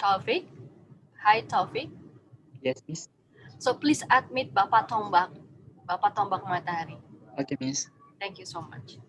Taufik. Hi, Taufik. Yes, Miss. So please admit Bapak Tombak. Bapak Tombak Matahari. Okay, Miss. Thank you so much.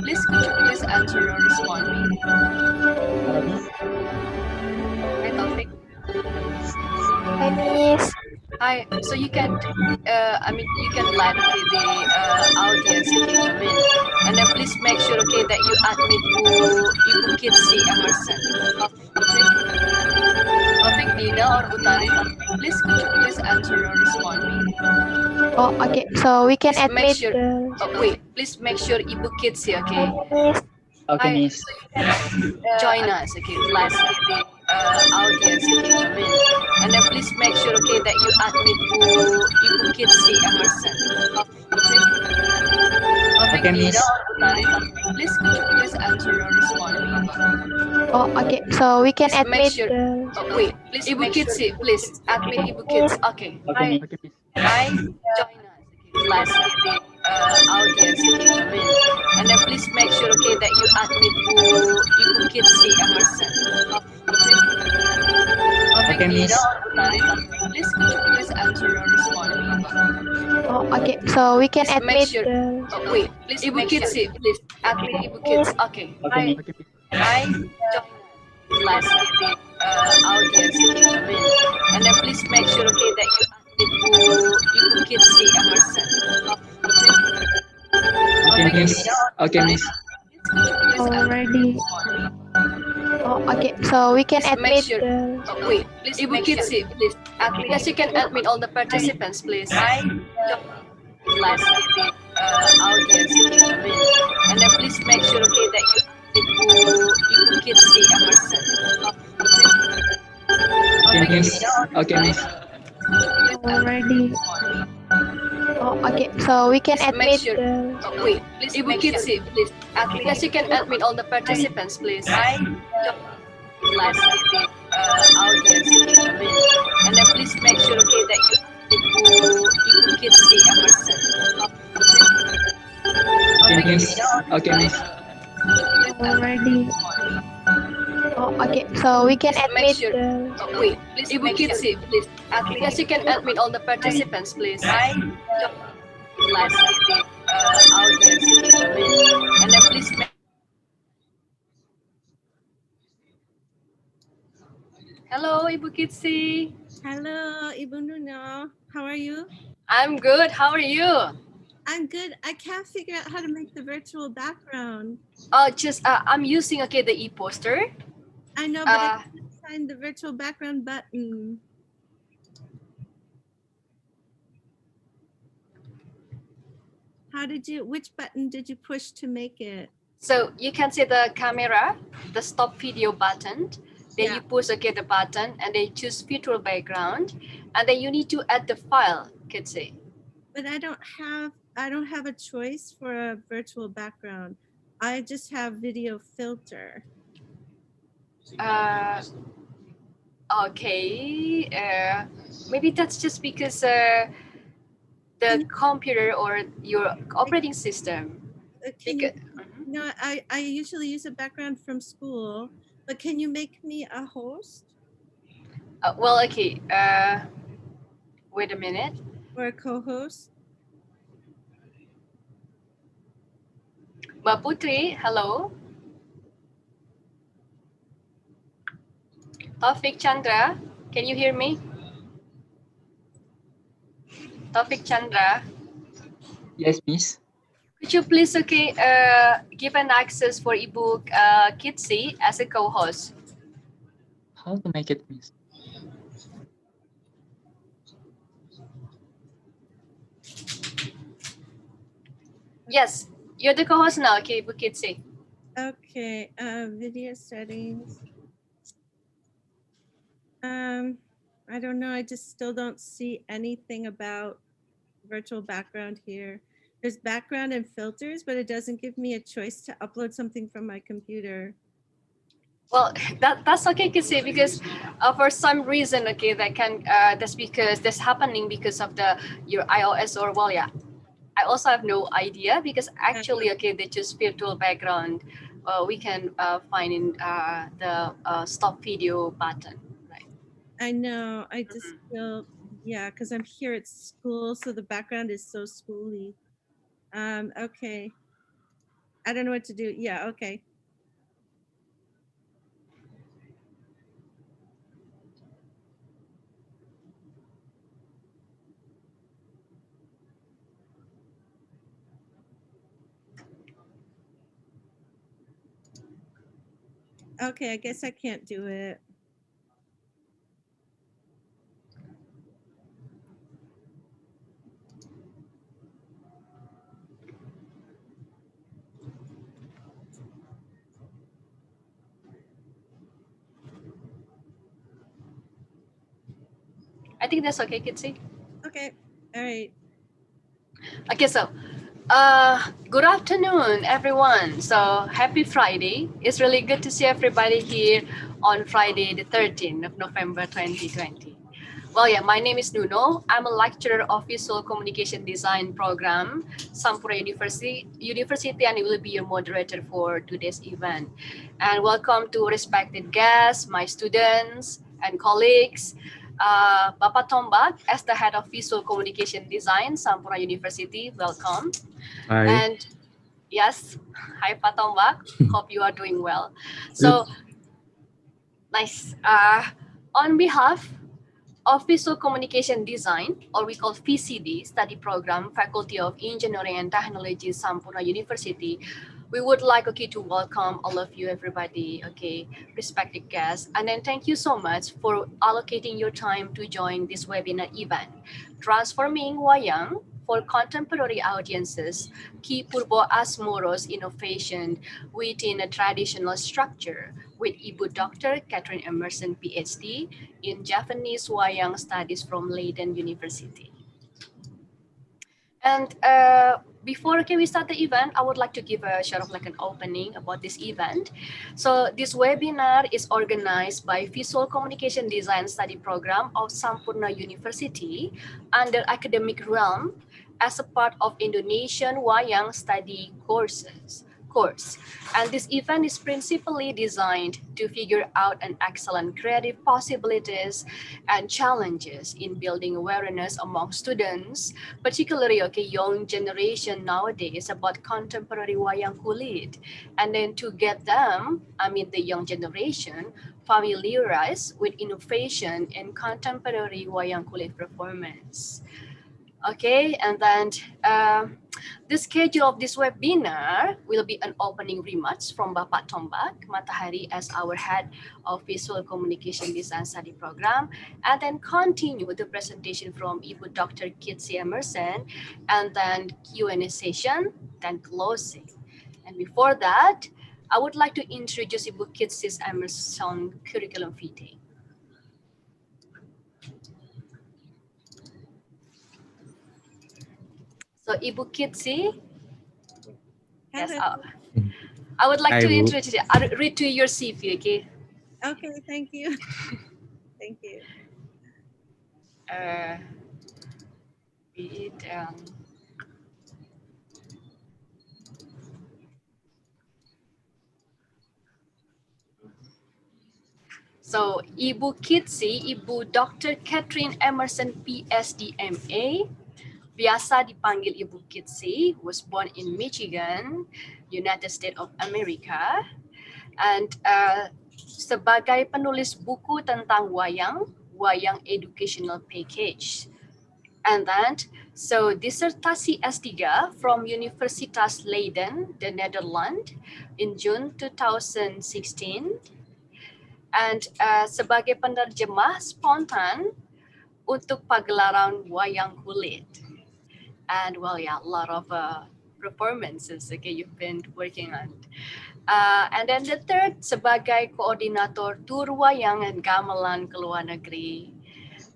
Please, could you please answer or respond me? Halo, Miss. Hi, Taufik. Hi, Miss. Hi. So you can, you can let the audience, okay, come in, and then please make sure, okay, that you admit Ibu Kitsi Emerson. Taufik, Dina, or Utari. Please, could you please answer or respond me? Oh, okay. So we can Please make admit sure. the. Wait. Please make sure Ibu Kitsi, okay. Hi, Miss. Okay, Hi. Miss. So you can join us, okay. Let's the audience, Catherine. And then please make sure, okay, that you admit Ibu Kitsi Emerson. Okay, Miss. Please could you please answer or respond? Oh, okay. So we can Please make admit sure. the Wait, please Ibu Kitsi, please admit Ibu Miss. Kitsi. Okay. Okay, Miss. Okay, Miss. Hi, join us. Okay, last the audience, Catherine. And then please make sure, okay, that you admit Ibu Kitsi Emerson. Okay, Miss. Please could you please answer or respond? Oh, okay. So we can Please make admit sure. the Wait, please Ibu Kitsi, please admit Ibu Kitsi. Okay. Okay, Miss. Okay, Miss. Hi, join us. Last the audience, Catherine. And then please make sure, okay, that you admit Ibu Kitsi Emerson. Okay, Miss. Okay, Miss. Please already. Oh, okay. So we can Please make admit sure. the Wait, please Ibu Kitsi, please. Yes, you can admit all the participants, please. Hi, last the audience, Catherine. And then please make sure, okay, that you admit Ibu Kitsi Emerson. Okay, Miss. Okay, Miss. already. Oh, okay. So we can Please make admit sure. the Wait, please Ibu Kitsi, please. Yes, you can admit all the participants, please. Hi, last the audience, Catherine. And then please make sure, okay, that you admit Ibu Kitsi Emerson. Okay, Miss. Okay, Miss. already. Oh, okay. So we can Please make admit sure. the Wait, please Ibu Kitsi, please. Yes, you can admit all the participants, please. Hi, last the audience, Catherine. And then please make. Hello, Ibu Kitsi. Hello, Ibu Nuno. How are you? I'm good. How are you? I'm good. I can't figure out how to make the virtual background. Just I'm using okay the e-poster. I know, but I Uh, can't find the virtual background button. Which button did you push to make it? so you can see the camera, the stop video button. Then Yeah. you push okay the button and then choose virtual background, and then you need to add the file, Kitsi. But I don't have a choice for a virtual background. I just have video filter. Okay. Maybe that's just because the Can- computer or your operating system. Can you, Mhm. no, I usually use a background from school, but can you make me a host Well, okay. Wait a minute. or a co-host? Mbak Putri, hello. Taufik Chandra, can you hear me? Taufik Chandra, Yes, Miss. could you please give an access for ebook Kitsi as a co-host? How to make it, Miss? Okay. Yes, you're the co-host now, okay, ebook Kitsi. Okay, video settings. I don't know. I just still don't see anything about virtual background here. There's background and filters, but it doesn't give me a choice to upload something from my computer. Well, that's okay, Kitsi, because for some reason, okay, that's because that's happening because of your iOS or well, yeah. I also have no idea because actually, okay, they choose virtual background. We can find in the stop video button, right? I know. I just feel, yeah, because I'm here at school, so the background is so schooly. Okay. I don't know what to do. Yeah, okay. Okay, I guess I can't do it. I think that's okay, Kitsi. Okay. All right. Okay, so good afternoon, everyone. So happy Friday. It's really good to see everybody here on Friday, the 13th of November 2020. Well, yeah, my name is Nuno. I'm a lecturer of Visual Communication Design program, Sampura University, and I will be your moderator for today's event. And welcome to respected guests, my students and colleagues. Bapak Tombak, as the head of Visual Communication Design, Sampura University, welcome. Hi. And yes, hi Pak Tombak. Hope you are doing well. So nice. On behalf of Visual Communication Design, or we call VCD, study program, Faculty of Engineering and Technology, Sampurna University, we would like to welcome all of you, everybody, respected guests, and then thank you so much for allocating your time to join this webinar event, Transforming Wayang for Contemporary Audiences, Ki Purbo Asmoro's Innovation within a Traditional Structure, with Ibu Dr.Kathryn Emerson, PhD, in Javanese Wayang Studies from Leiden University. And before we start the event, I would like to give a sort of like an opening about this event. So this webinar is organized by Visual Communication Design Study Program of Sampurna University under academic realm as a part of Indonesian Wayang Study course. And this event is principally designed to figure out an excellent creative possibilities and challenges in building awareness among students, particularly young generation nowadays, about contemporary wayang kulit, and then to get them, the young generation, familiarized with innovation in contemporary wayang kulit performance. Okay, and then the schedule of this webinar will be an opening remarks from Bapak Tombak Matahari as our head of Visual Communication Design Study Program, and then continue with the presentation from Ibu Dr. Kathryn Emerson, and then Q&A session, then closing. And before that, I would like to introduce Ibu Kathryn Emerson curriculum vitae. So Ibu Kathryn, yes, I would like Hi, to Bu. introduce you. I'll read to your CV, okay? Okay. Thank you. Thank you. Read, so Ibu Kathryn, Ibu Dr.Kathryn Emerson, PhD, MA, biasa dipanggil Ibu Kathryn, was born in Michigan, United States of America, and sebagai penulis buku tentang wayang educational package. And then, so dissertasi S3 from Universitas Leiden, the Netherlands, in June 2016. And sebagai penerjemah spontan untuk pagelaran wayang kulit. And well, yeah, a lot of performances you've been working on. And then the third, sebagai koordinator tur wayang dan gamelan ke luar negeri.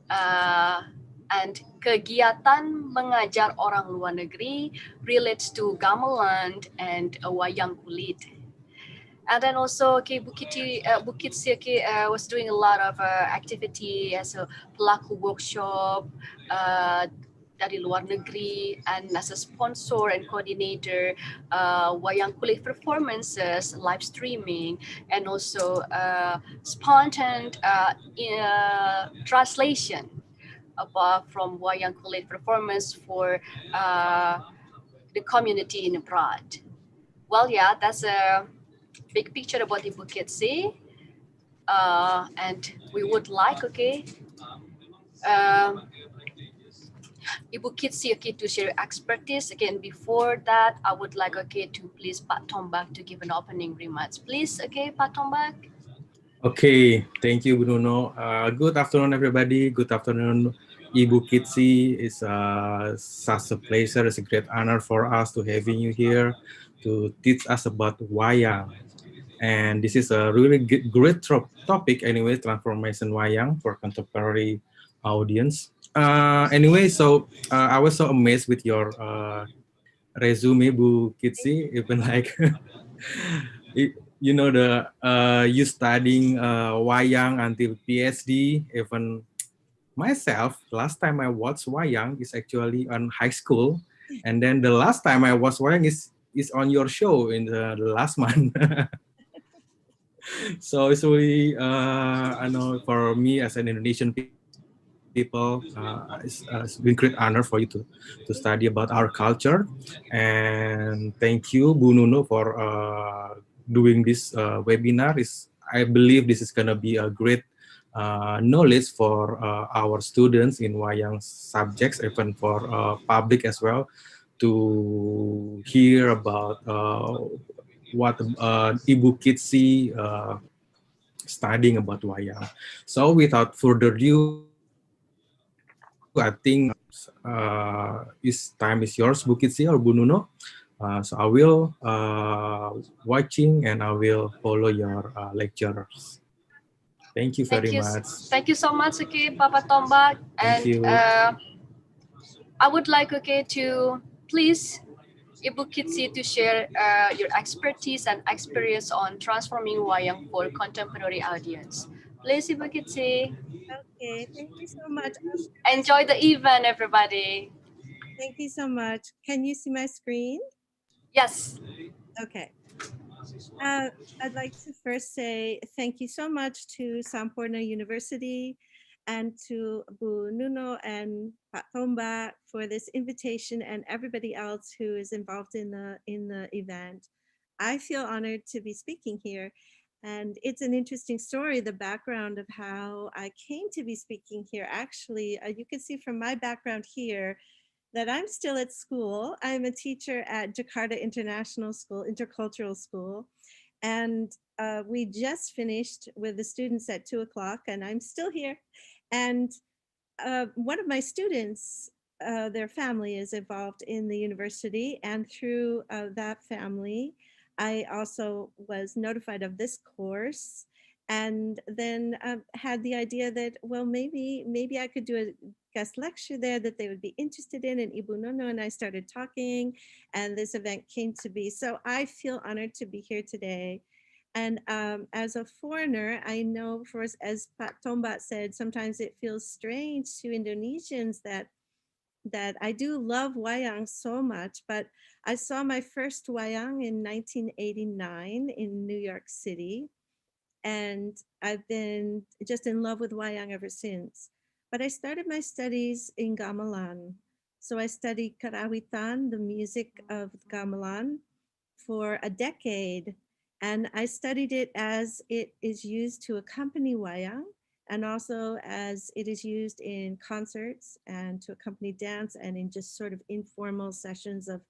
And kegiatan mengajar orang luar negeri relates to gamelan and wayang kulit. And then also, Bukit was doing a lot of activity as a pelaku workshop dari luar negeri, and as a sponsor and coordinator, wayang kulit performances, live streaming, and also spontaneous translation from wayang kulit performance for the community in abroad. Well, yeah, that's a big picture about Ibu Kathryn. And we would like, Ibu Kathryn, to share expertise. Again, before that, I would like, to please Pak Tombak to give an opening remarks. Please, Pak Tombak. Okay, thank you, Bruno. Good afternoon, everybody. Good afternoon, Ibu Kathryn. It's such a pleasure. It's a great honor for us to having you here to teach us about wayang. And this is a really great topic anyway, transformation wayang for contemporary audience. Anyway, so I was so amazed with your resume, Bu Kitsi. Even like, you know, the you studying Wayang until PhD. Even myself, last time I watched Wayang is actually on high school, and then the last time I watched Wayang is on your show in the last month. So it's really, I know for me as an Indonesian people, it's been great honor for you to study about our culture. And thank you, Bu Nuno, for doing this webinar. I believe this is gonna be a great knowledge for our students in Wayang subjects, even for public as well, to hear about what Ibu Kitsi studying about Wayang. So without further ado, I think time is yours, Bu Kitsi or Bu Nuno. So I will watching and I will follow your lectures. Thank you very much. Thank you so much, okay, Papa Tombak. Thank And you. I would like, okay, to please Ibu Kitsi to share your expertise and experience on transforming Wayang for contemporary audience. Please, Ibu Kitsi. Okay, thank you so much. Enjoy the event, everybody. Thank you so much. Can you see my screen? Yes. Okay. I'd like to first say thank you so much to Samporna University and to Bu Nuno and Pak Tomba for this invitation and everybody else who is involved in the event. I feel honored to be speaking here. And it's an interesting story, the background of how I came to be speaking here. Actually, you can see from my background here that I'm still at school. I'm a teacher at Jakarta International School, Intercultural School. And we just finished with the students at 2 o'clock and I'm still here. And one of my students, their family is involved in the university, and through that family, I also was notified of this course, and then had the idea that, well, maybe I could do a guest lecture there that they would be interested in, and Ibu Nono and I started talking, and this event came to be. So I feel honored to be here today. And as a foreigner, I know, as Pak Tombat said, sometimes it feels strange to Indonesians that I do love Wayang so much, but I saw my first Wayang in 1989 in New York City. And I've been just in love with Wayang ever since. But I started my studies in gamelan. So I studied karawitan, the music of gamelan, for a decade. And I studied it as it is used to accompany Wayang, and also as it is used in concerts and to accompany dance and in just sort of informal sessions of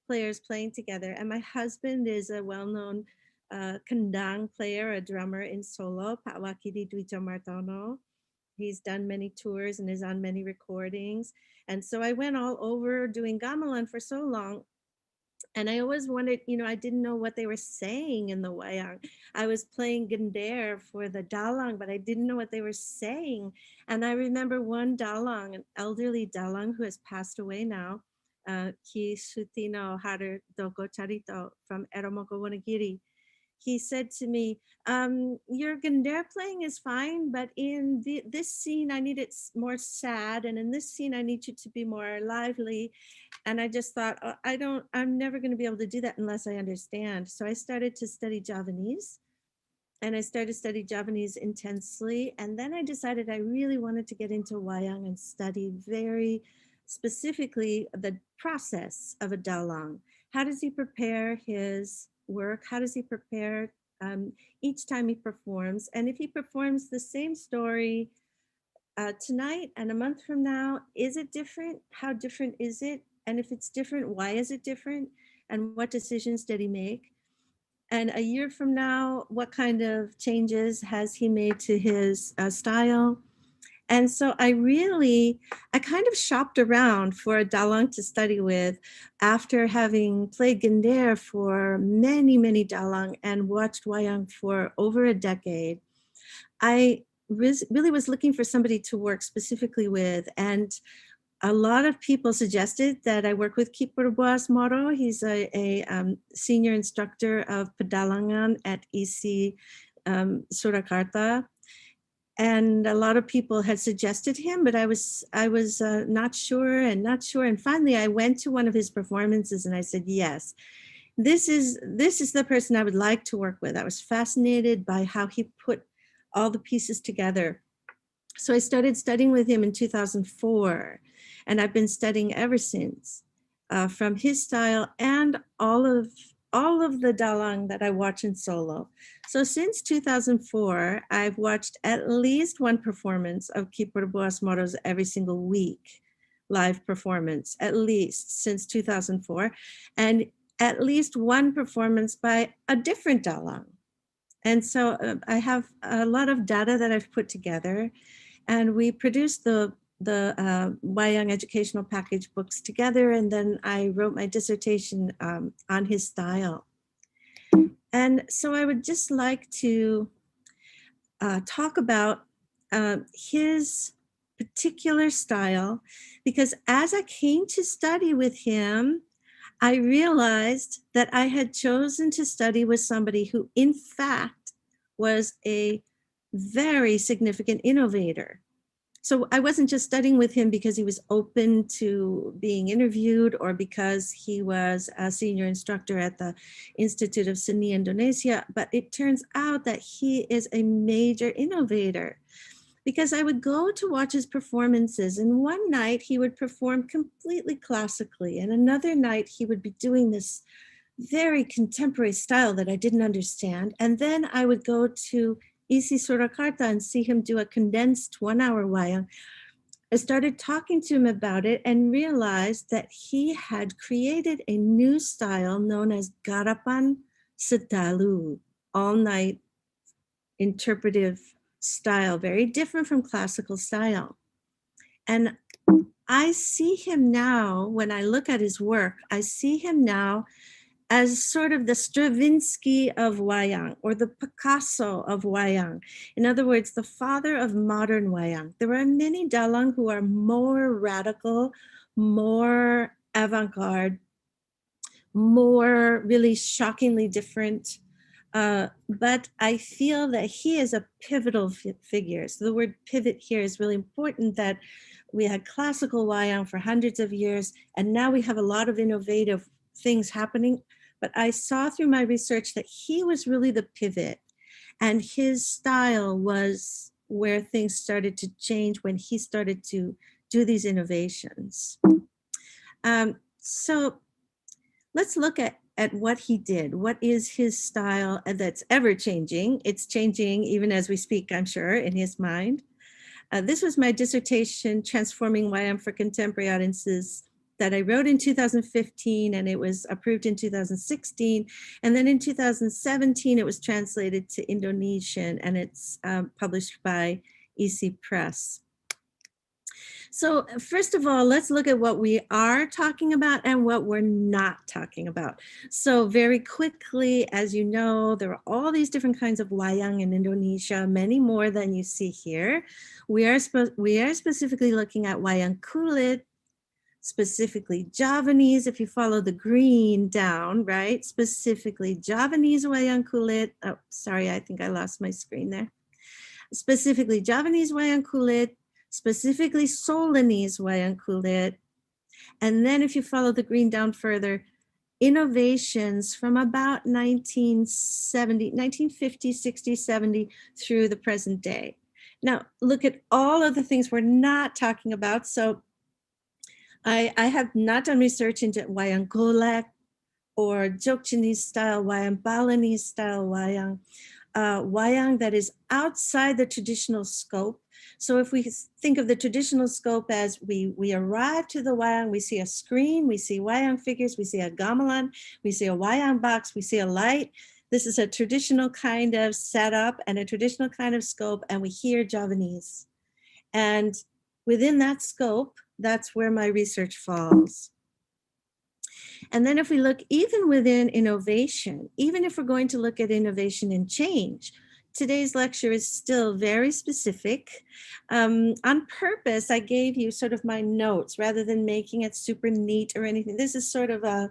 players playing together. And my husband is a well-known kendang player, a drummer in Solo, Pak Wakidi Dwi Jamartono. He's done many tours and is on many recordings. And so I went all over doing gamelan for so long. And I always wanted, I didn't know what they were saying in the Wayang. I was playing Gender for the Dalang, but I didn't know what they were saying. And I remember one Dalang, an elderly Dalang who has passed away now, Ki Sutino Haru Doko Charito from Eromoko Wonogiri. He said to me, your Gender playing is fine, but in this scene, I need it more sad. And in this scene, I need you to be more lively. And I just thought, I'm never going to be able to do that unless I understand. So I started to study Javanese, and I started to study Javanese intensely. And then I decided I really wanted to get into Wayang and study very specifically the process of a dalang. How does he prepare his work? How does he prepare each time he performs? And if he performs the same story tonight and a month from now, is it different? How different is it? And if it's different, why is it different? And what decisions did he make? And a year from now, what kind of changes has he made to his style? And so I kind of shopped around for a dalang to study with after having played Gender for many, many dalang and watched Wayang for over a decade. I really was looking for somebody to work specifically with. And a lot of people suggested that I work with Ki Perbuas Moro. He's a senior instructor of pedalangan at EC Surakarta. And a lot of people had suggested him, but I was not sure. And finally, I went to one of his performances and I said, yes, this is the person I would like to work with. I was fascinated by how he put all the pieces together. So I started studying with him in 2004, and I've been studying ever since, from his style and all of the dalang that I watch in solo. So since 2004, I've watched at least one performance of Ki Perbuas Moro's every single week, live performance, at least since 2004, and at least one performance by a different dalang. And so I have a lot of data that I've put together, and we produced the Wayang educational package books together, and then I wrote my dissertation on his style. And so I would just like to talk about his particular style, because as I came to study with him, I realized that I had chosen to study with somebody who, in fact, was a very significant innovator. So I wasn't just studying with him because he was open to being interviewed or because he was a senior instructor at the Institute of Seni Indonesia, but it turns out that he is a major innovator. Because I would go to watch his performances, and one night he would perform completely classically, and another night he would be doing this very contemporary style that I didn't understand. And then I would go to EC Surakarta and see him do a condensed 1-hour wayang. I started talking to him about it and realized that he had created a new style known as Garapan Sedalu, all-night interpretive style, very different from classical style. And I see him now, when I look at his work, I see him now as sort of the Stravinsky of Wayang, or the Picasso of Wayang. In other words, the father of modern Wayang. There are many dalang who are more radical, more avant-garde, more really shockingly different. But I feel that he is a pivotal figure. So the word pivot here is really important, that we had classical Wayang for hundreds of years, and now we have a lot of innovative things happening. But I saw through my research that he was really the pivot, and his style was where things started to change when he started to do these innovations. So let's look at what he did. What is his style that's ever changing? It's changing even as we speak, I'm sure, in his mind. This was my dissertation, Transforming Wayang for Contemporary Audiences, that I wrote in 2015, and it was approved in 2016. And then in 2017, it was translated to Indonesian, and it's published by EC Press. So first of all, let's look at what we are talking about and what we're not talking about. So very quickly, as you know, there are all these different kinds of wayang in Indonesia, many more than you see here. We are specifically looking at wayang kulit, specifically Javanese, if you follow the green down, right? Specifically Javanese wayang kulit. Oh, sorry, I think I lost my screen there. Specifically Javanese wayang kulit, specifically Solanese wayang kulit. And then if you follow the green down further, innovations from about 1950, 60, 70 through the present day. Now, look at all of the things we're not talking about. So I have not done research into wayang golek or Jogchinese style wayang, Balinese style wayang. Wayang that is outside the traditional scope. So if we think of the traditional scope as we arrive to the wayang, we see a screen, we see wayang figures, we see a gamelan, we see a wayang box, we see a light. This is a traditional kind of setup and a traditional kind of scope, and we hear Javanese. And within that scope, that's where my research falls. And then if we look even within innovation, even if we're going to look at innovation and change, today's lecture is still very specific. On purpose, I gave you sort of my notes rather than making it super neat or anything. This is sort of a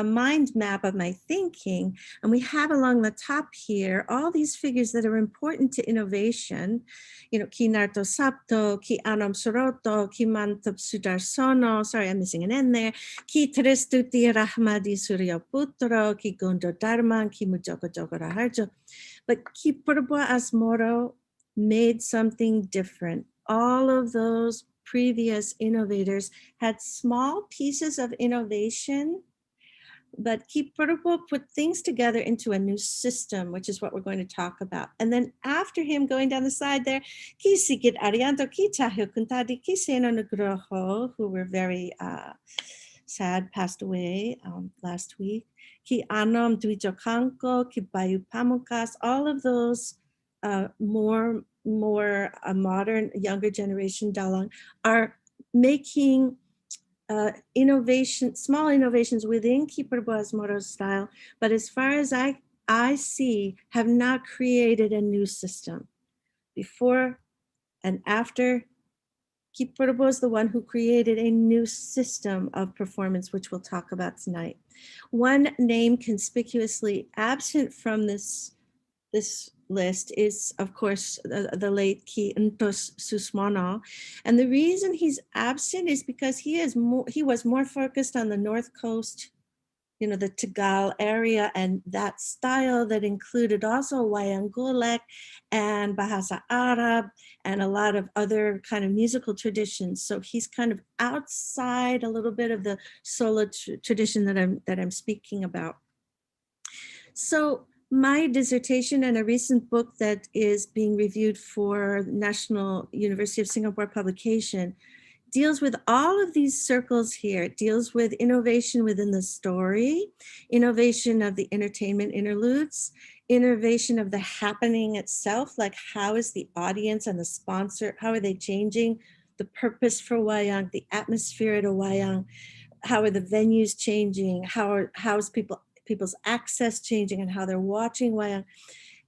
mind map of my thinking. And we have along the top here all these figures that are important to innovation. You know, ki narto sapto, ki anam soroto, ki mantap sudarsono. Sorry, I'm missing an N there. Ki tristuti rahmadi surya putro, ki gondo dharman, ki mujoko joko raharjo. But ki purbo asmoro made something different. All of those previous innovators had small pieces of innovation, but Ki Purpo put things together into a new system, which is what we're going to talk about. And then after him going down the side there, Ki Sigit Arianto, Ki Chahyo Kuntadi, Ki Seno Nugroho, who were very sad, passed away last week. Ki Anom Duijo Kanko, Ki Bayu Pamukas, all of those more modern, younger generation Dalang are making small innovations within Keeper Moro's style, but as far as I see, have not created a new system. Before and after, Keeper is the one who created a new system of performance, which we'll talk about tonight. One name conspicuously absent from this list is, of course, the late Ki Ntos Susmono. And the reason he's absent is because he was more focused on the North Coast, you know, the Tagal area and that style that included also Wayang Golek and Bahasa Arab and a lot of other kind of musical traditions. So he's kind of outside a little bit of the solo tradition that I'm speaking about. So my dissertation and a recent book that is being reviewed for National University of Singapore publication deals with all of these circles here. It deals with innovation within the story, innovation of the entertainment interludes, innovation of the happening itself, like how is the audience and the sponsor, how are they changing the purpose for Wayang, the atmosphere at a Wayang, how are the venues changing, how's people's access changing and how they're watching Wayang.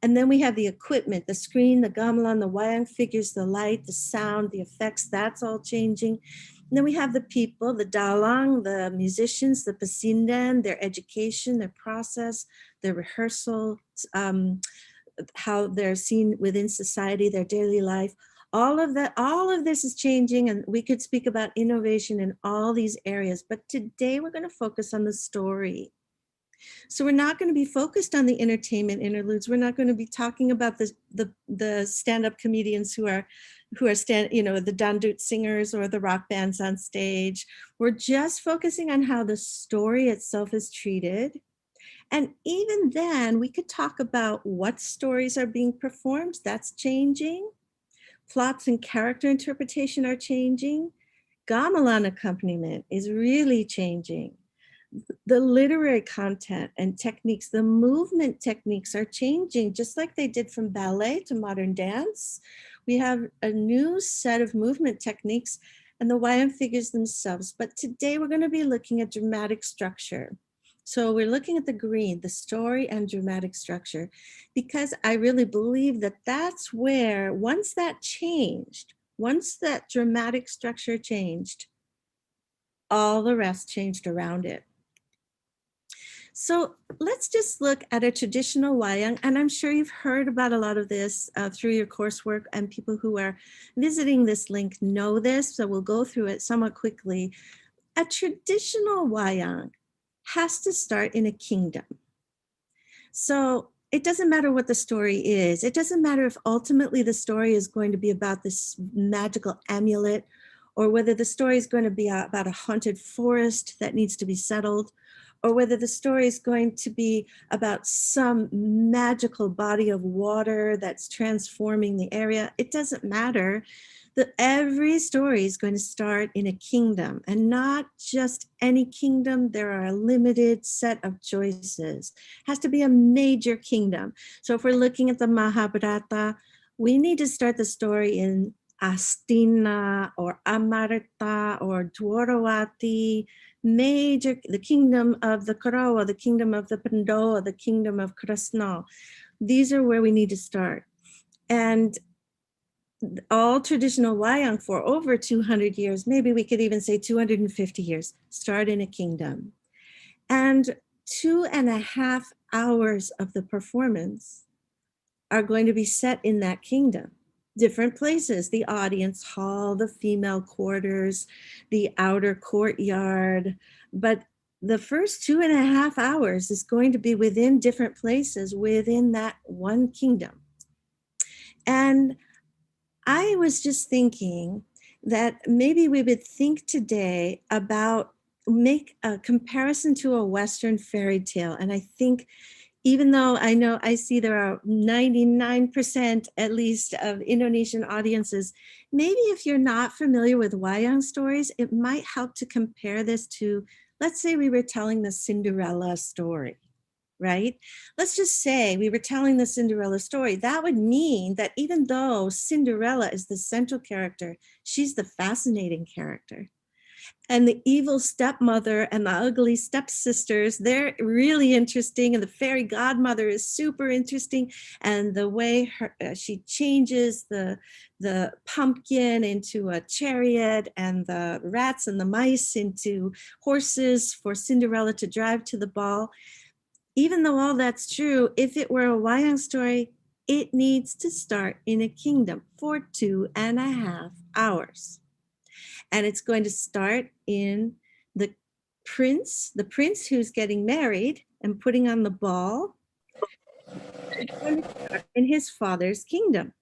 And then we have the equipment, the screen, the gamelan, the Wayang figures, the light, the sound, the effects, that's all changing. And then we have the people, the dalang, the musicians, the pasindan, their education, their process, their rehearsal, how they're seen within society, their daily life. All of this is changing, and we could speak about innovation in all these areas. But today we're going to focus on the story. So we're not going to be focused on the entertainment interludes. We're not going to be talking about the stand-up comedians who are the dandut singers or the rock bands on stage. We're just focusing on how the story itself is treated. And even then, we could talk about what stories are being performed. That's changing. Plots and character interpretation are changing. Gamelan accompaniment is really changing. The literary content and techniques, the movement techniques are changing, just like they did from ballet to modern dance. We have a new set of movement techniques and the Wayang figures themselves. But today we're going to be looking at dramatic structure. So we're looking at the green, the story and dramatic structure, because I really believe that that's where, once that dramatic structure changed, all the rest changed around it. So let's just look at a traditional Wayang, and I'm sure you've heard about a lot of this through your coursework, and people who are visiting this link know this, so we'll go through it somewhat quickly. A traditional Wayang has to start in a kingdom. So it doesn't matter what the story is. It doesn't matter if ultimately the story is going to be about this magical amulet, or whether the story is going to be about a haunted forest that needs to be settled, or whether the story is going to be about some magical body of water that's transforming the area. It doesn't matter. Every story is going to start in a kingdom, and not just any kingdom. There are a limited set of choices. It has to be a major kingdom. So if we're looking at the Mahabharata, we need to start the story in Astina or Amarta or Dwarawati, the kingdom of the Kaurawa, the kingdom of the Pandava, the kingdom of Krishna. These are where we need to start. And all traditional Wayang for over 200 years, maybe we could even say 250 years, start in a kingdom. And 2.5 hours of the performance are going to be set in that kingdom. Different places, the audience hall, the female quarters, the outer courtyard. But the first 2.5 hours is going to be within different places within that one kingdom. And I was just thinking that maybe we would think today about make a comparison to a Western fairy tale. And I think even though I know I see there are 99% at least of Indonesian audiences, maybe if you're not familiar with Wayang stories, it might help to compare this to, let's say we were telling the Cinderella story, right? Let's just say we were telling the Cinderella story. That would mean that even though Cinderella is the central character, she's the fascinating character. And the evil stepmother and the ugly stepsisters, they're really interesting. And the fairy godmother is super interesting. And the way she changes the pumpkin into a chariot and the rats and the mice into horses for Cinderella to drive to the ball. Even though all that's true, if it were a Wayang story, it needs to start in a kingdom for 2.5 hours. And it's going to start in the prince who's getting married and putting on the ball in his father's kingdom.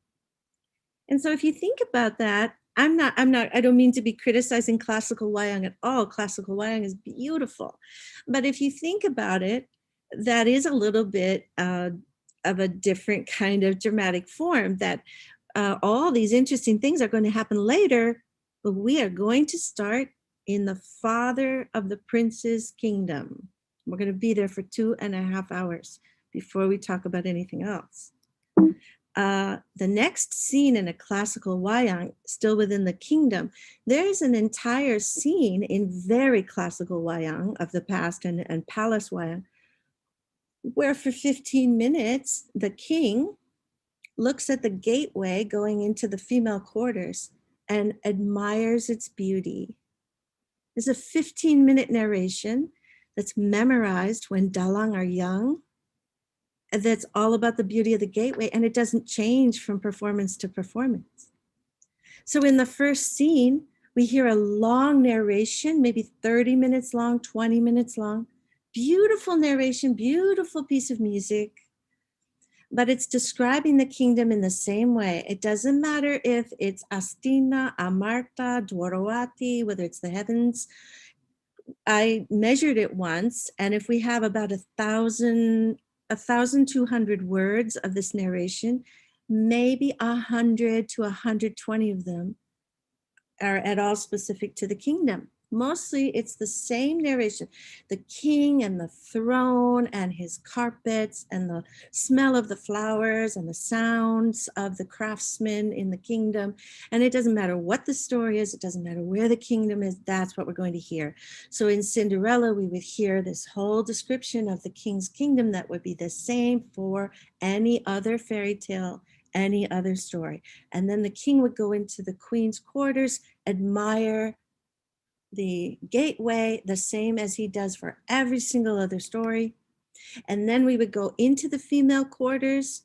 And so if you think about that, I don't mean to be criticizing classical Wayang at all. Classical Wayang is beautiful. But if you think about it, that is a little bit of a different kind of dramatic form, that all these interesting things are going to happen later, but we are going to start in the father of the prince's kingdom. We're going to be there for 2.5 hours before we talk about anything else. The next scene in a classical Wayang, still within the kingdom, there's an entire scene in very classical Wayang of the past and palace Wayang, where for 15 minutes, the king looks at the gateway going into the female quarters and admires its beauty. There's a 15-minute narration that's memorized when dalang are young. That's all about the beauty of the gateway, and it doesn't change from performance to performance. So in the first scene, we hear a long narration, maybe 30 minutes long, 20 minutes long. Beautiful narration, beautiful piece of music. But it's describing the kingdom in the same way. It doesn't matter if it's Astina, Amarta, Dwarawati, whether it's the heavens. I measured it once, and if we have about 1,200 words of this narration, maybe 100 to 120 of them are at all specific to the kingdom. Mostly it's the same narration, the king and the throne and his carpets and the smell of the flowers and the sounds of the craftsmen in the kingdom. And it doesn't matter what the story is, it doesn't matter where the kingdom is, that's what we're going to hear. So in Cinderella, we would hear this whole description of the king's kingdom that would be the same for any other fairy tale, any other story. And then the king would go into the queen's quarters, admire the gateway, the same as he does for every single other story. And then we would go into the female quarters,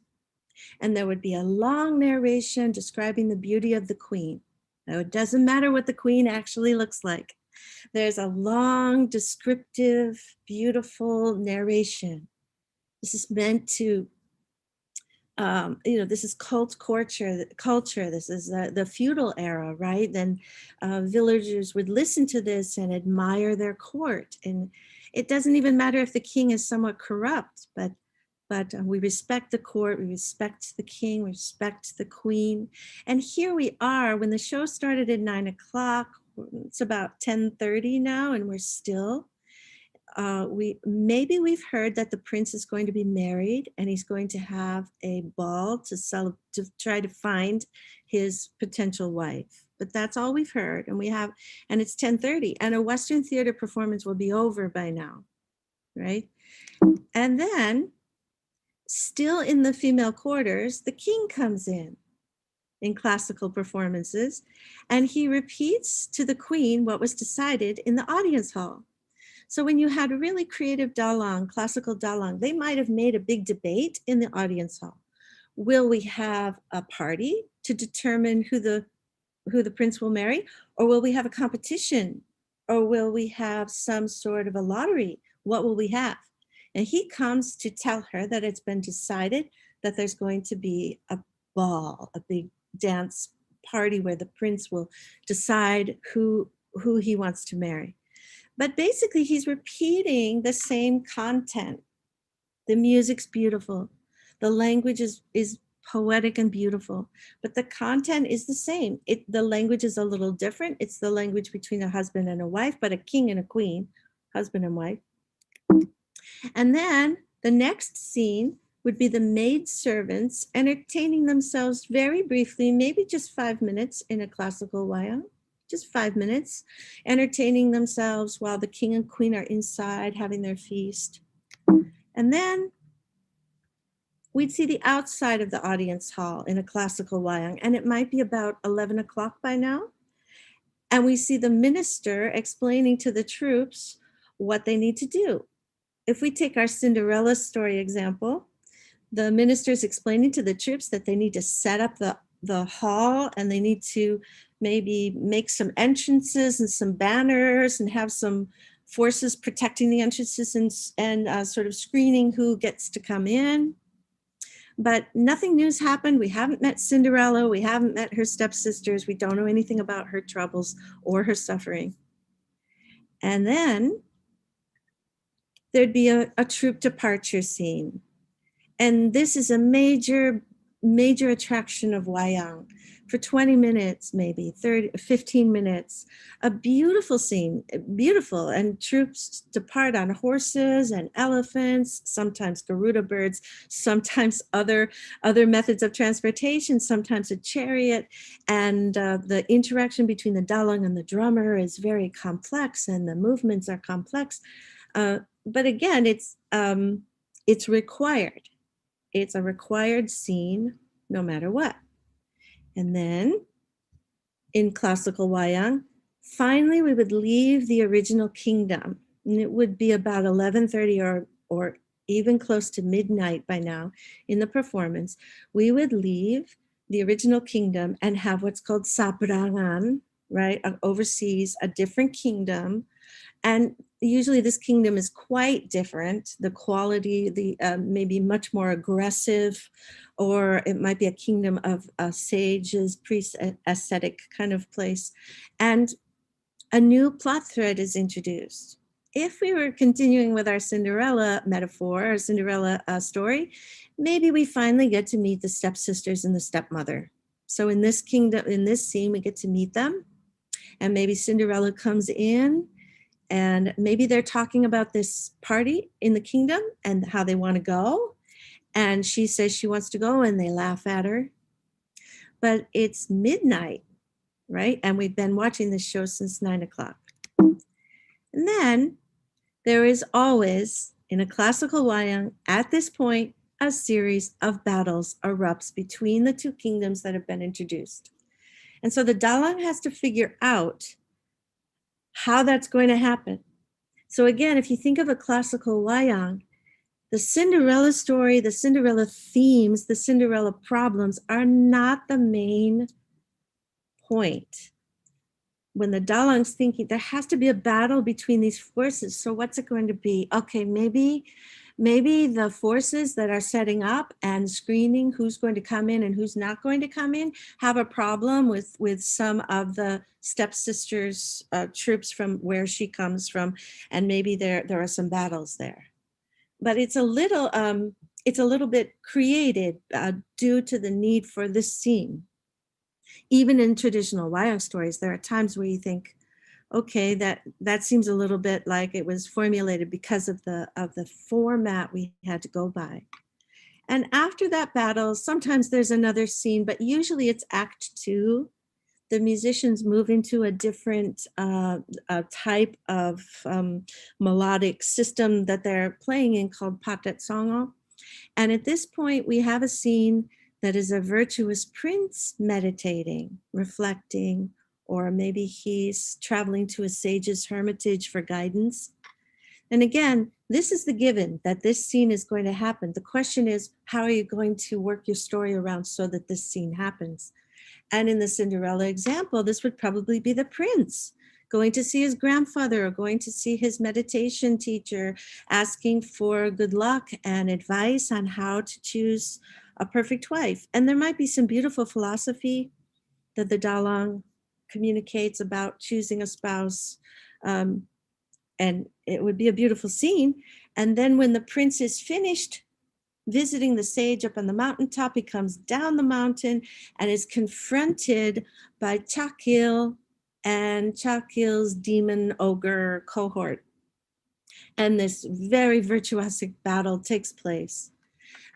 and there would be a long narration describing the beauty of the queen. Now, it doesn't matter what the queen actually looks like. There's a long, descriptive, beautiful narration. This is meant to this is culture. This is the feudal era, right? Then villagers would listen to this and admire their court. And it doesn't even matter if the king is somewhat corrupt, but we respect the court, we respect the king, we respect the queen. And here we are, when the show started at 9 o'clock, it's about 10:30 now, and we're still. We've heard that the prince is going to be married and he's going to have a ball to try to find his potential wife. But that's all we've heard, and it's 10:30, and a Western theater performance will be over by now, right? And then still in the female quarters, the king comes in classical performances, and he repeats to the queen what was decided in the audience hall. So when you had a really creative dalang, classical dalang, they might have made a big debate in the audience hall. Will we have a party to determine who the prince will marry? Or will we have a competition? Or will we have some sort of a lottery? What will we have? And he comes to tell her that it's been decided that there's going to be a ball, a big dance party where the prince will decide who he wants to marry. But basically he's repeating the same content. The music's beautiful. The language is poetic and beautiful, but the content is the same. The language is a little different. It's the language between a husband and a wife, but a king and a queen, husband and wife. And then the next scene would be the maid servants entertaining themselves very briefly, maybe just 5 minutes in a classical wayang, just 5 minutes, entertaining themselves while the king and queen are inside having their feast. And then we'd see the outside of the audience hall in a classical wayang, and it might be about 11 o'clock by now. And we see the minister explaining to the troops what they need to do. If we take our Cinderella story example, the minister's explaining to the troops that they need to set up the hall, and they need to maybe make some entrances and some banners and have some forces protecting the entrances and sort of screening who gets to come in. But nothing new's happened. We haven't met Cinderella. We haven't met her stepsisters. We don't know anything about her troubles or her suffering. And then there'd be a troop departure scene. And this is a major attraction of Wayang. For 20 minutes, maybe 15 minutes, a beautiful scene, beautiful. And troops depart on horses and elephants, sometimes Garuda birds, sometimes other methods of transportation, sometimes a chariot. And the interaction between the dalang and the drummer is very complex, and the movements are complex. But again, it's required. It's a required scene no matter what. And then in classical wayang, finally we would leave the original kingdom, and it would be about 11:30 or even close to midnight by now in the performance. We would leave the original kingdom and have what's called saprangan, right? Overseas, a different kingdom. And usually this kingdom is quite different. The quality, maybe much more aggressive, or it might be a kingdom of sages, priests, ascetic kind of place. And a new plot thread is introduced. If we were continuing with our Cinderella metaphor, our Cinderella story, maybe we finally get to meet the stepsisters and the stepmother. So in this kingdom, in this scene, we get to meet them. And maybe Cinderella comes in, and maybe they're talking about this party in the kingdom and how they want to go. And she says she wants to go, and they laugh at her. But it's midnight, right? And we've been watching this show since 9 o'clock. And then there is always, in a classical wayang, at this point, a series of battles erupts between the two kingdoms that have been introduced. And so the dalang has to figure out how that's going to happen. So again, if you think of a classical wayang, the Cinderella story, the Cinderella themes, the Cinderella problems are not the main point. When the dalang's thinking, there has to be a battle between these forces. So what's it going to be? Okay, maybe the forces that are setting up and screening who's going to come in and who's not going to come in have a problem with some of the stepsisters' troops from where she comes from, and maybe there are some battles there. But it's a little bit created due to the need for this scene. Even in traditional wayang stories, there are times where you think, okay, that seems a little bit like it was formulated because of the format we had to go by. And after that battle, sometimes there's another scene, but usually it's Act 2. The musicians move into a different type of melodic system that they're playing in called patet songo. And at this point, we have a scene that is a virtuous prince meditating, reflecting, or maybe he's traveling to a sage's hermitage for guidance. And again, this is the given that this scene is going to happen. The question is, how are you going to work your story around so that this scene happens? And in the Cinderella example, this would probably be the prince going to see his grandfather or going to see his meditation teacher, asking for good luck and advice on how to choose a perfect wife. And there might be some beautiful philosophy that the Dalai communicates about choosing a spouse. And it would be a beautiful scene. And then when the prince is finished visiting the sage up on the mountaintop, he comes down the mountain and is confronted by Chakil and Chakil's demon ogre cohort. And this very virtuosic battle takes place.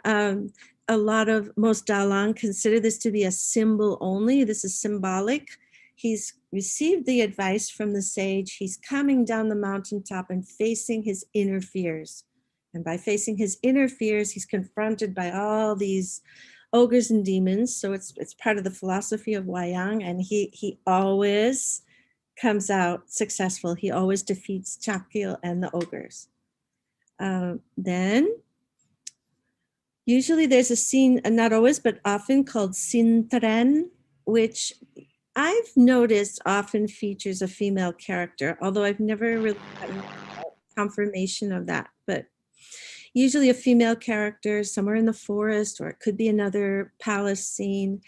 Most Dalang consider this to be a symbol only. This is symbolic. He's received the advice from the sage. He's coming down the mountaintop and facing his inner fears. And by facing his inner fears, he's confronted by all these ogres and demons. So it's part of the philosophy of Wayang, and he always comes out successful. He always defeats Chakil and the ogres. Then usually there's a scene, not always, but often called Sintren, which I've noticed often features a female character, although I've never really gotten confirmation of that. But usually a female character somewhere in the forest, or it could be another palace scene.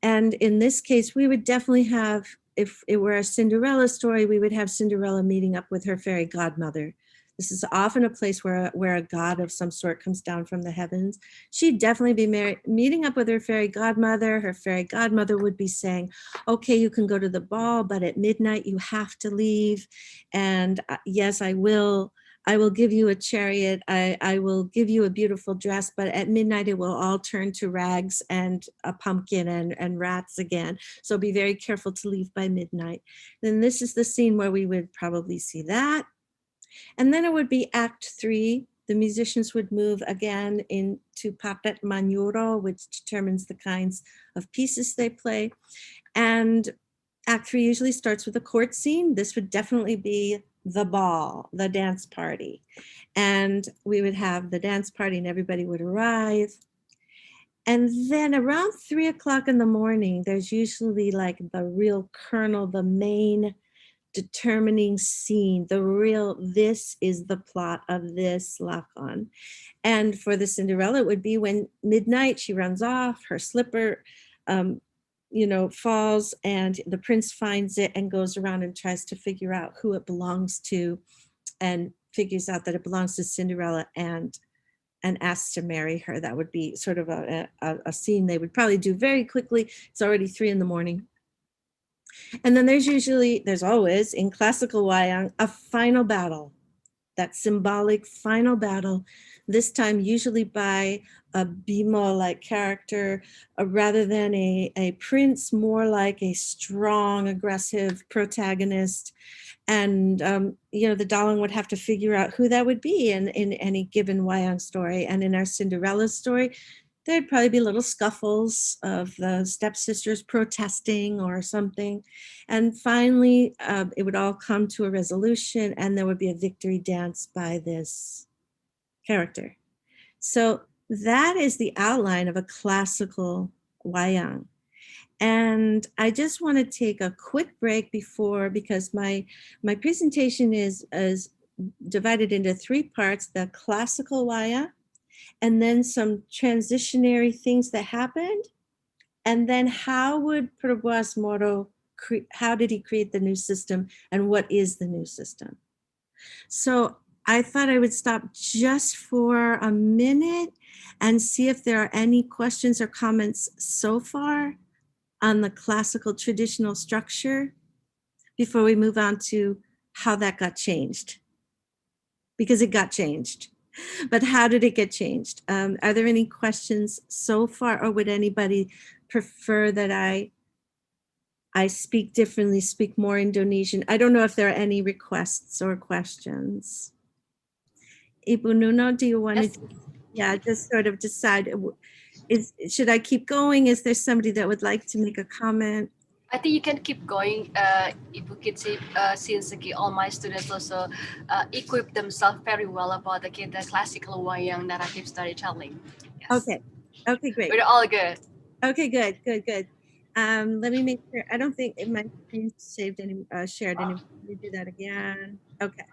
And in this case, we would definitely have, if it were a Cinderella story, we would have Cinderella meeting up with her fairy godmother. This is often a place where a god of some sort comes down from the heavens. She'd definitely be meeting up with her fairy godmother. Her fairy godmother would be saying, okay, you can go to the ball, but at midnight you have to leave. And yes, I will give you a chariot. I will give you a beautiful dress, but at midnight it will all turn to rags and a pumpkin and rats again. So be very careful to leave by midnight. Then this is the scene where we would probably see that. And then it would be Act 3. The musicians would move again into Papet Manuro, which determines the kinds of pieces they play. And Act 3 usually starts with a court scene. This would definitely be the ball, the dance party. And we would have the dance party and everybody would arrive. And then around 3 o'clock in the morning, there's usually like the real kernel, the main determining scene, this is the plot of this lakon. And for the Cinderella, it would be when midnight, she runs off, her slipper, falls, and the prince finds it and goes around and tries to figure out who it belongs to, and figures out that it belongs to Cinderella and asks to marry her. That would be sort of a scene they would probably do very quickly. It's already 3 a.m. And then there's always in classical Wayang a final battle, that symbolic final battle, this time usually by a Bimo-like character, rather than a prince, more like a strong, aggressive protagonist. And, the Dalang would have to figure out who that would be in any given Wayang story. And in our Cinderella story, there'd probably be little scuffles of the stepsisters protesting or something. And finally, it would all come to a resolution, and there would be a victory dance by this character. So that is the outline of a classical Wayang. And I just want to take a quick break because my presentation is divided into 3 parts: the classical Wayang, and then some transitionary things that happened, and then how would Prabuas Moro, how did he create the new system, and what is the new system? So I thought I would stop just for a minute and see if there are any questions or comments so far on the classical traditional structure before we move on to how that got changed, because it got changed. But how did it get changed? Are there any questions so far, or would anybody prefer that I speak differently, speak more Indonesian? I don't know if there are any requests or questions. Ibu Nuno, do you want Yes. to? yeah, just sort of decide, should I keep going? Is there somebody that would like to make a comment? I think you can keep going, Ibu Kitsi, since all my students also equip themselves very well about the classical Wayang narrative storytelling. Yes. Okay. Okay, great. We're all good. Okay, good. Let me make sure. I don't think my screen saved any, shared any. Let me do that again. Okay.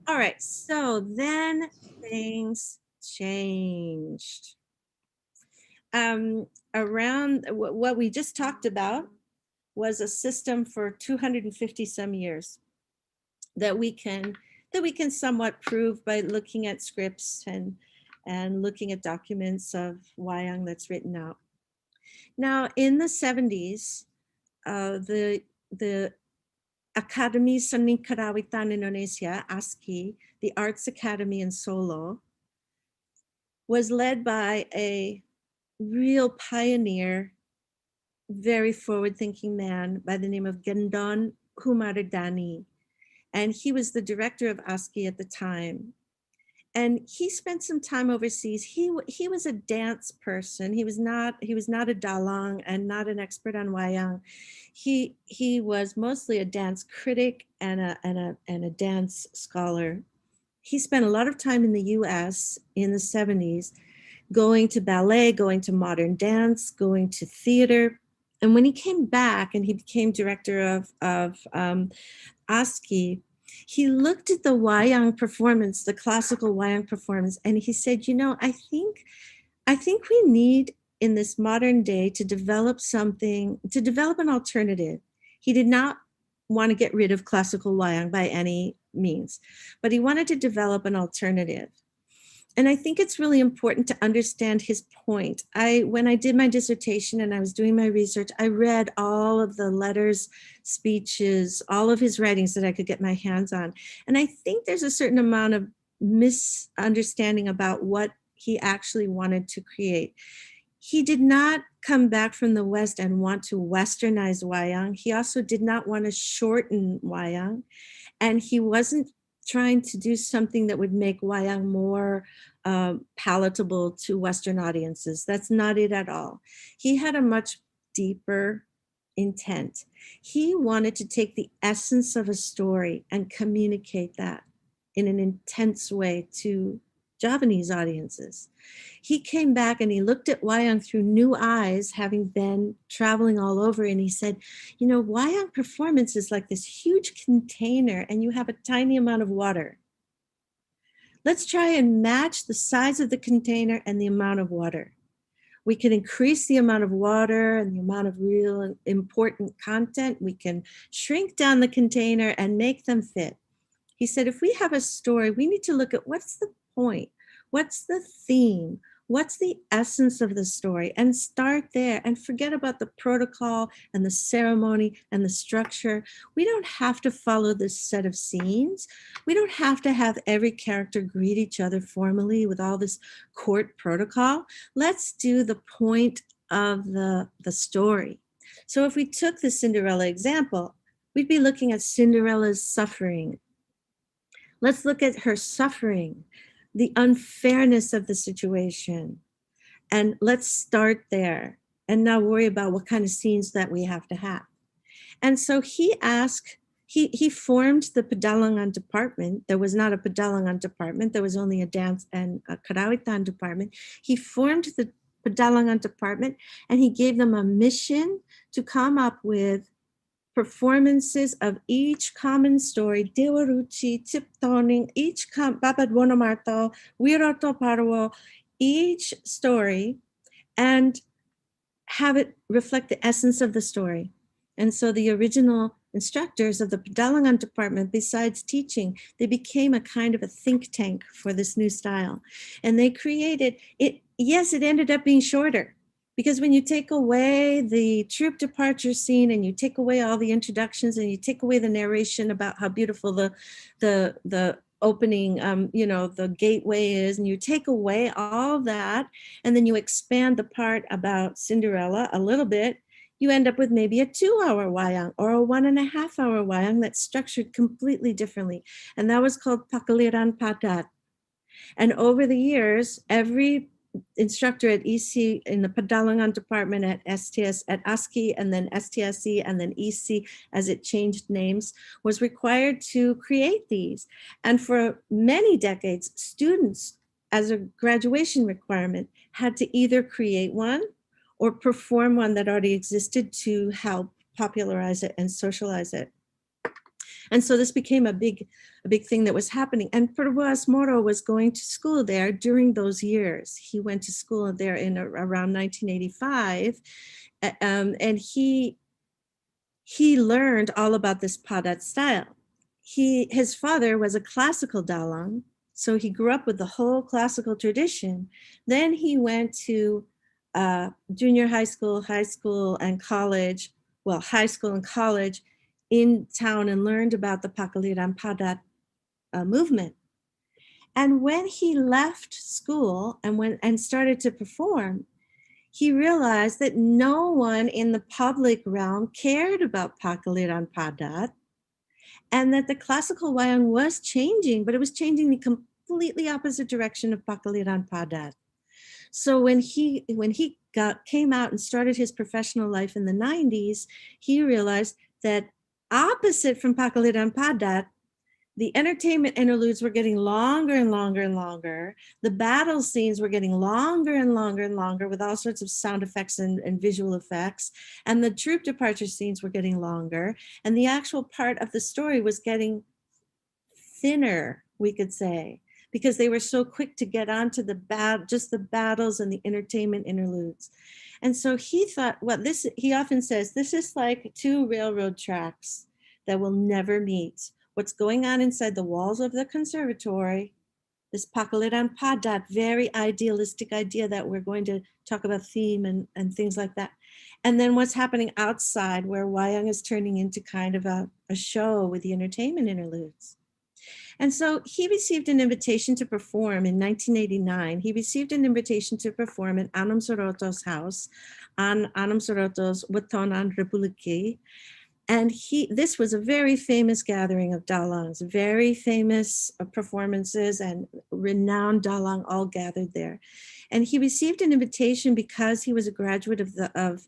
All right. So then things changed. Around what we just talked about was a system for 250 some years that we can somewhat prove by looking at scripts and looking at documents of Wayang that's written out. Now, in the 70s, the Academy Seni Karawitan Indonesia, ASKI, the Arts Academy in Solo, was led by a real pioneer, very forward-thinking man by the name of Gendon Kumardani. And he was the director of ASKI at the time. And he spent some time overseas. He was a dance person. He was not a dalang and not an expert on Wayang. He was mostly a dance critic and a dance scholar. He spent a lot of time in the US in the 70s, going to ballet, going to modern dance, going to theater. And when he came back and he became director of ASKI, he looked at the Wayang performance, the classical Wayang performance, and he said, I think we need in this modern day to develop an alternative. He did not want to get rid of classical Wayang by any means, but he wanted to develop an alternative. And I think it's really important to understand his point. When I did my dissertation and I was doing my research, I read all of the letters, speeches, all of his writings that I could get my hands on. And I think there's a certain amount of misunderstanding about what he actually wanted to create. He did not come back from the West and want to Westernize Wayang. He also did not want to shorten Wayang. And he wasn't trying to do something that would make Wayang more palatable to Western audiences. That's not it at all. He had a much deeper intent. He wanted to take the essence of a story and communicate that in an intense way to Javanese audiences. He came back and he looked at Wayang through new eyes, having been traveling all over, and he said, Wayang performance is like this huge container and you have a tiny amount of water. Let's try and match the size of the container and the amount of water. We can increase the amount of water and the amount of real and important content. We can shrink down the container and make them fit. He said, if we have a story, we need to look at what's the point? What's the theme? What's the essence of the story? And start there and forget about the protocol and the ceremony and the structure. We don't have to follow this set of scenes. We don't have to have every character greet each other formally with all this court protocol. Let's do the point of the story. So if we took the Cinderella example, we'd be looking at Cinderella's suffering. Let's look at her suffering, the unfairness of the situation. And let's start there and now worry about what kind of scenes that we have to have. And so he formed the Pedalangan department. There was not a Pedalangan department. There was only a dance and a Karawitan department. He formed the Pedalangan department and he gave them a mission to come up with performances of each common story, Dewaruchi, Tiptoning, each Babad Wonomarto, Wiroto Parwo, each story, and have it reflect the essence of the story. And so the original instructors of the Pedalangan department, besides teaching, they became a kind of a think tank for this new style. And they created it. Yes, it ended up being shorter. Because when you take away the troop departure scene and you take away all the introductions and you take away the narration about how beautiful the opening, the gateway is, and you take away all that, and then you expand the part about Cinderella a little bit, you end up with maybe a 2-hour Wayang or a 1.5-hour Wayang that's structured completely differently. And that was called Pakaliran Padat. And over the years, every instructor at EC in the Pedalangan department at STS, at ASCII, and then STSE, and then EC as it changed names, was required to create these. And for many decades, students, as a graduation requirement, had to either create one or perform one that already existed to help popularize it and socialize it. And so this became a big thing that was happening. And Perbuas Moro was going to school there during those years. He went to school there in around 1985. And he learned all about this Padat style. His father was a classical Dalang, so he grew up with the whole classical tradition. Then he went to junior high school and college, well, high school and college in town, and learned about the Pakaliran Padat movement. And when he left school and started to perform, he realized that no one in the public realm cared about Pakaliran Padat, and that the classical Wayang was changing, but it was changing the completely opposite direction of Pakaliran Padat. So when he came out and started his professional life in the 90s, he realized that opposite from Pakaliran Padat, the entertainment interludes were getting longer and longer and longer. The battle scenes were getting longer and longer and longer with all sorts of sound effects and visual effects. And the troop departure scenes were getting longer. And the actual part of the story was getting thinner, we could say, because they were so quick to get onto just the battles and the entertainment interludes. And so he thought, well, he often says, this is like two railroad tracks that will never meet. What's going on inside the walls of the conservatory, this Pakaliran Padat, very idealistic idea that we're going to talk about theme and things like that. And then what's happening outside, where Wayang is turning into kind of a show with the entertainment interludes. And so he received an invitation to perform in 1989. He received an invitation to perform at Anam Soroto's house on Anam Soroto's Watonan Republiki. And this was a very famous gathering of Dalangs, very famous performances, and renowned Dalang all gathered there. And he received an invitation because he was a graduate of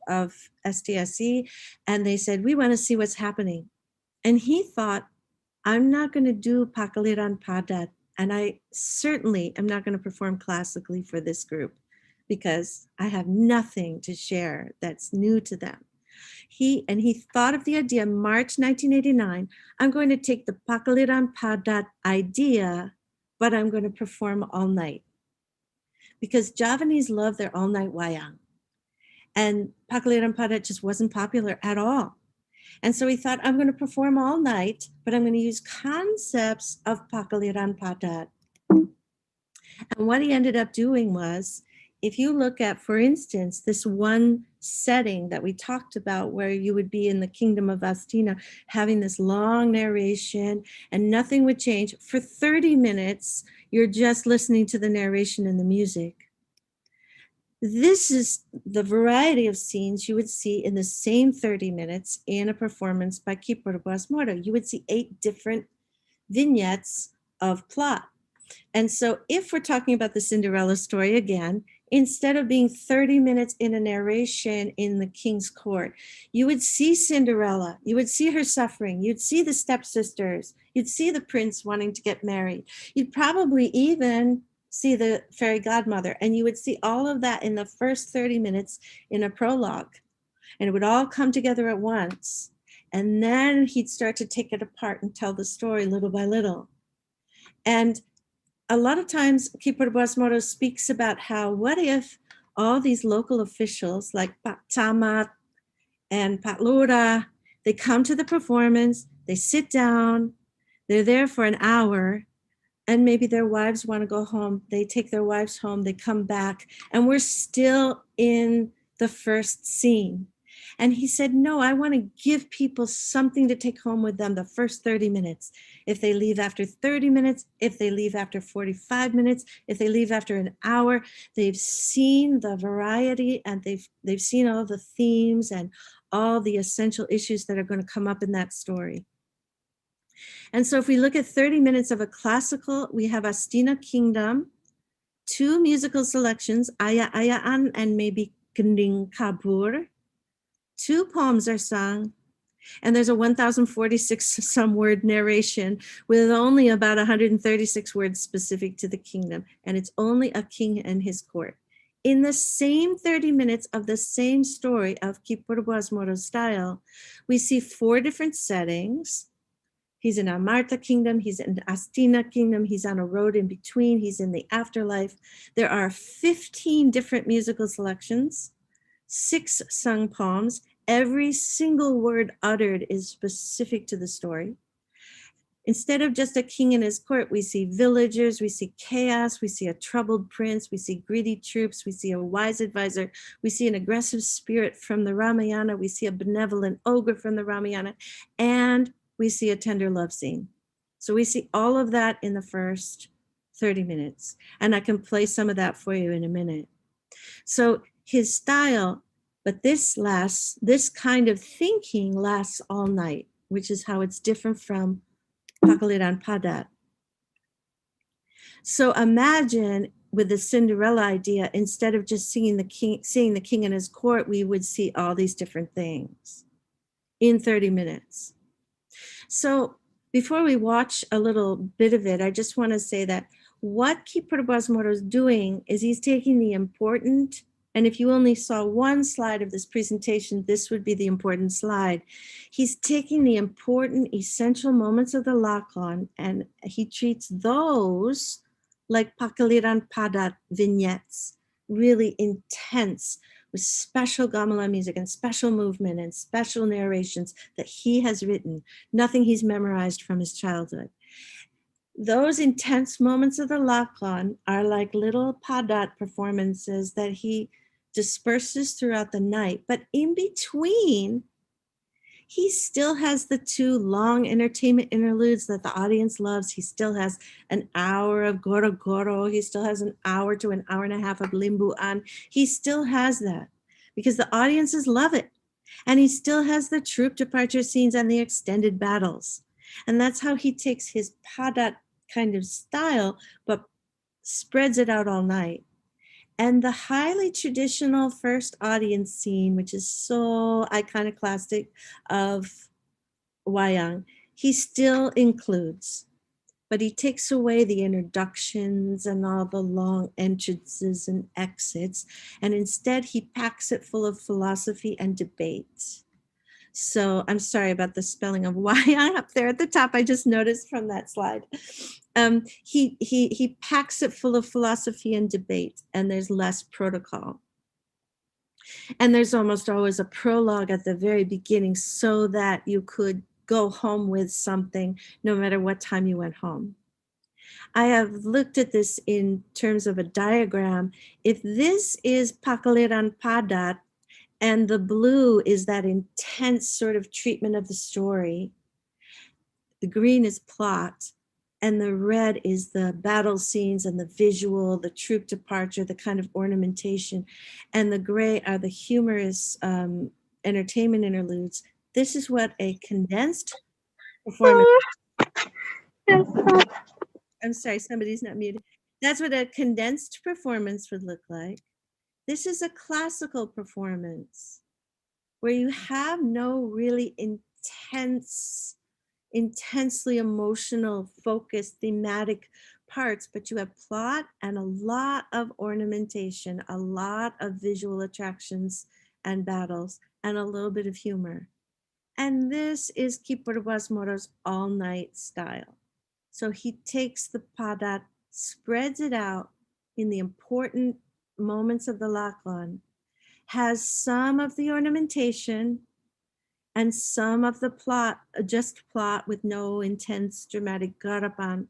STSE, and they said, we want to see what's happening. And he thought, I'm not going to do Pakaliran Padat, and I certainly am not going to perform classically for this group because I have nothing to share that's new to them. He thought of the idea, March 1989, I'm going to take the Pakaliran Padat idea, but I'm going to perform all night. Because Javanese love their all-night Wayang. And Pakaliran Padat just wasn't popular at all. And so he thought, I'm going to perform all night, but I'm going to use concepts of Pakaliran Padat. And what he ended up doing was, if you look at, for instance, this one setting that we talked about where you would be in the kingdom of Astina, having this long narration and nothing would change. For 30 minutes, you're just listening to the narration and the music. This is the variety of scenes you would see in the same 30 minutes in a performance by Perbuas Moro. You would see 8 different vignettes of plot. And so if we're talking about the Cinderella story again, instead of being 30 minutes in a narration in the king's court, you would see Cinderella, you would see her suffering, you'd see the stepsisters, you'd see the prince wanting to get married. You'd probably even see the fairy godmother, and you would see all of that in the first 30 minutes in a prologue. And it would all come together at once. And then he'd start to take it apart and tell the story little by little. And a lot of times, Perbuas Moro speaks about how, what if all these local officials like Pak Camat and Pak Lura, they come to the performance, they sit down, they're there for an hour, and maybe their wives want to go home. They take their wives home, they come back, and we're still in the first scene. And he said, no, I want to give people something to take home with them the first 30 minutes. If they leave after 30 minutes, if they leave after 45 minutes, if they leave after an hour, they've seen the variety and they've seen all the themes and all the essential issues that are going to come up in that story. And so if we look at 30 minutes of a classical, we have Astina Kingdom, 2 musical selections, Aya Ayaan and maybe Kending Kabur. 2 poems are sung, and there's a 1,046 some word narration with only about 136 words specific to the kingdom, and it's only a king and his court. In the same 30 minutes of the same story of Kipurboas Moro's style, we see 4 different settings. He's in Amarta kingdom, he's in Astina kingdom, he's on a road in between, he's in the afterlife. There are 15 different musical selections, 6 sung poems. Every single word uttered is specific to the story. Instead of just a king and his court, we see villagers, we see chaos, we see a troubled prince, we see greedy troops, we see a wise advisor, we see an aggressive spirit from the Ramayana, we see a benevolent ogre from the Ramayana, and we see a tender love scene. So we see all of that in the first 30 minutes. And I can play some of that for you in a minute. So his style, but this kind of thinking lasts all night, which is how it's different from Pakaliran Padat. So imagine with the Cinderella idea, instead of just seeing the king and his court, we would see all these different things in 30 minutes. So before we watch a little bit of it, I just want to say that what Kipurboas Moro is doing is he's taking the important, and if you only saw one slide of this presentation, this would be the important slide. He's taking the important, essential moments of the Lakon, and he treats those like Pakaliran Padat vignettes, really intense, with special gamelan music and special movement and special narrations that he has written, nothing he's memorized from his childhood. Those intense moments of the Lakon are like little Padat performances that he disperses throughout the night. But in between, he still has the 2 long entertainment interludes that the audience loves. He still has an hour of Goro Goro. He still has an hour to an hour and a half of Limbuan. He still has that because the audiences love it. And he still has the troop departure scenes and the extended battles. And that's how he takes his Padat kind of style, but spreads it out all night. And the highly traditional first audience scene, which is so iconoclastic of Wayang, he still includes, but he takes away the introductions and all the long entrances and exits, and instead he packs it full of philosophy and debate. So I'm sorry about the spelling of Wayang up there at the top. I just noticed from that slide. He packs it full of philosophy and debate, and there's less protocol. And there's almost always a prologue at the very beginning so that you could go home with something no matter what time you went home. I have looked at this in terms of a diagram. If this is Pakaliran Padat, and the blue is that intense sort of treatment of the story, the green is plot, and the red is the battle scenes and the visual, the troop departure, the kind of ornamentation, and the gray are the humorous entertainment interludes. This is what a condensed performance, I'm sorry, somebody's not muted. That's what a condensed performance would look like. This is a classical performance where you have no really intensely emotional, focused, thematic parts, but you have plot and a lot of ornamentation, a lot of visual attractions and battles, and a little bit of humor. And this is Kipurboas Moro's all-night style. So he takes the Padat, spreads it out in the important moments of the Lakon, has some of the ornamentation and some of the plot, just plot with no intense dramatic garapan.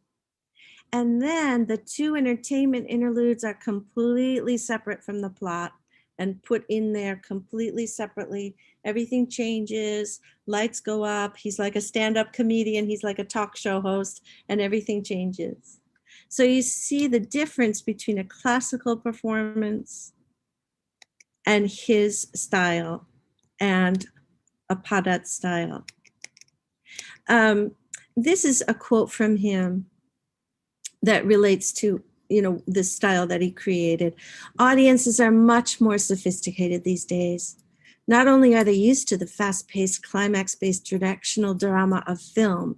And then the 2 entertainment interludes are completely separate from the plot and put in there completely separately. Everything changes, lights go up. He's like a stand-up comedian. He's like a talk show host, and everything changes. So you see the difference between a classical performance and his style and a Padat style. This is a quote from him that relates to, the style that he created. Audiences are much more sophisticated these days. Not only are they used to the fast-paced, climax-based directional drama of film,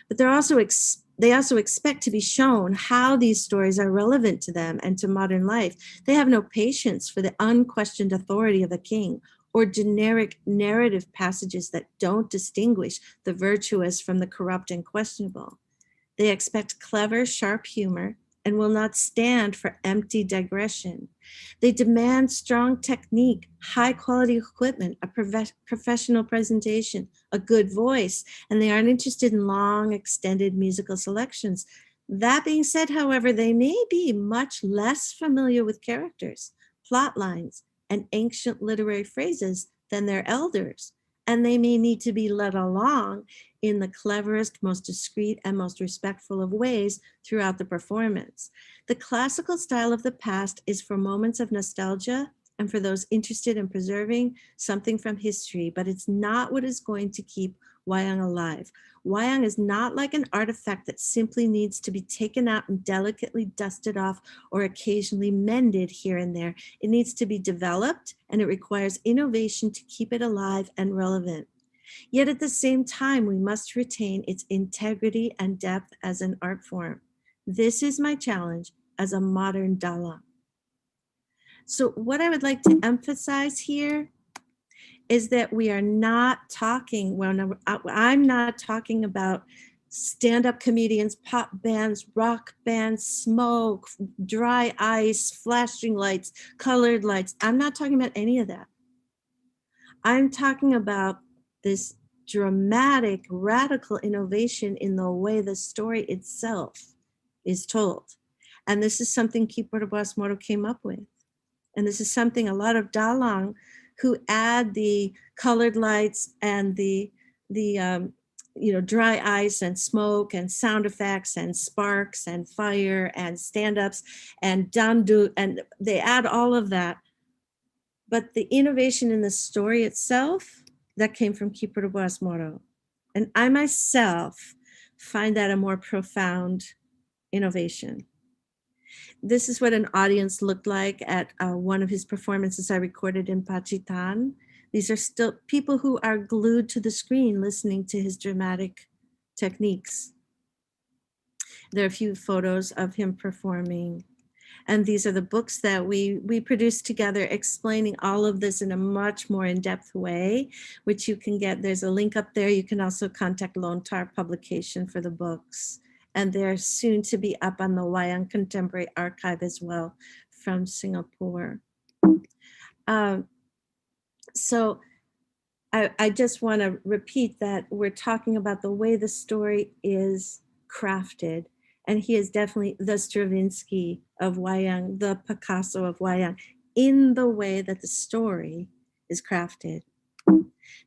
but they also expect to be shown how these stories are relevant to them and to modern life. They have no patience for the unquestioned authority of a king or generic narrative passages that don't distinguish the virtuous from the corrupt and questionable. They expect clever, sharp humor and will not stand for empty digression. They demand strong technique, high quality equipment, a professional presentation, a good voice, and they aren't interested in long, extended musical selections. That being said, however, they may be much less familiar with characters, plot lines, and ancient literary phrases than their elders, and they may need to be led along in the cleverest, most discreet, and most respectful of ways throughout the performance. The classical style of the past is for moments of nostalgia and for those interested in preserving something from history, but it's not what is going to keep Wayang alive. Wayang is not like an artifact that simply needs to be taken out and delicately dusted off or occasionally mended here and there. It needs to be developed, and it requires innovation to keep it alive and relevant. Yet at the same time, we must retain its integrity and depth as an art form. This is my challenge as a modern dalang. So what I would like to emphasize here is that we are not talking, I'm not talking about stand-up comedians, pop bands, rock bands, smoke, dry ice, flashing lights, colored lights. I'm not talking about any of that. I'm talking about this dramatic, radical innovation in the way the story itself is told. And this is something Kipur Moro came up with. And this is something a lot of dalang who add the colored lights and the dry ice and smoke and sound effects and sparks and fire and stand-ups and dandu, and they add all of that. But the innovation in the story itself, that came from Kipur Moro. And I myself find that a more profound innovation. This is what an audience looked like at one of his performances I recorded in Pacitan. These are still people who are glued to the screen listening to his dramatic techniques. There are a few photos of him performing. And these are the books that we produced together, explaining all of this in a much more in-depth way, which you can get. There's a link up there. You can also contact Lontar Publication for the books. And they're soon to be up on the Wayang Contemporary Archive as well from Singapore. So I just want to repeat that we're talking about the way the story is crafted. And he is definitely the Stravinsky of Wayang, the Picasso of Wayang, in the way that the story is crafted.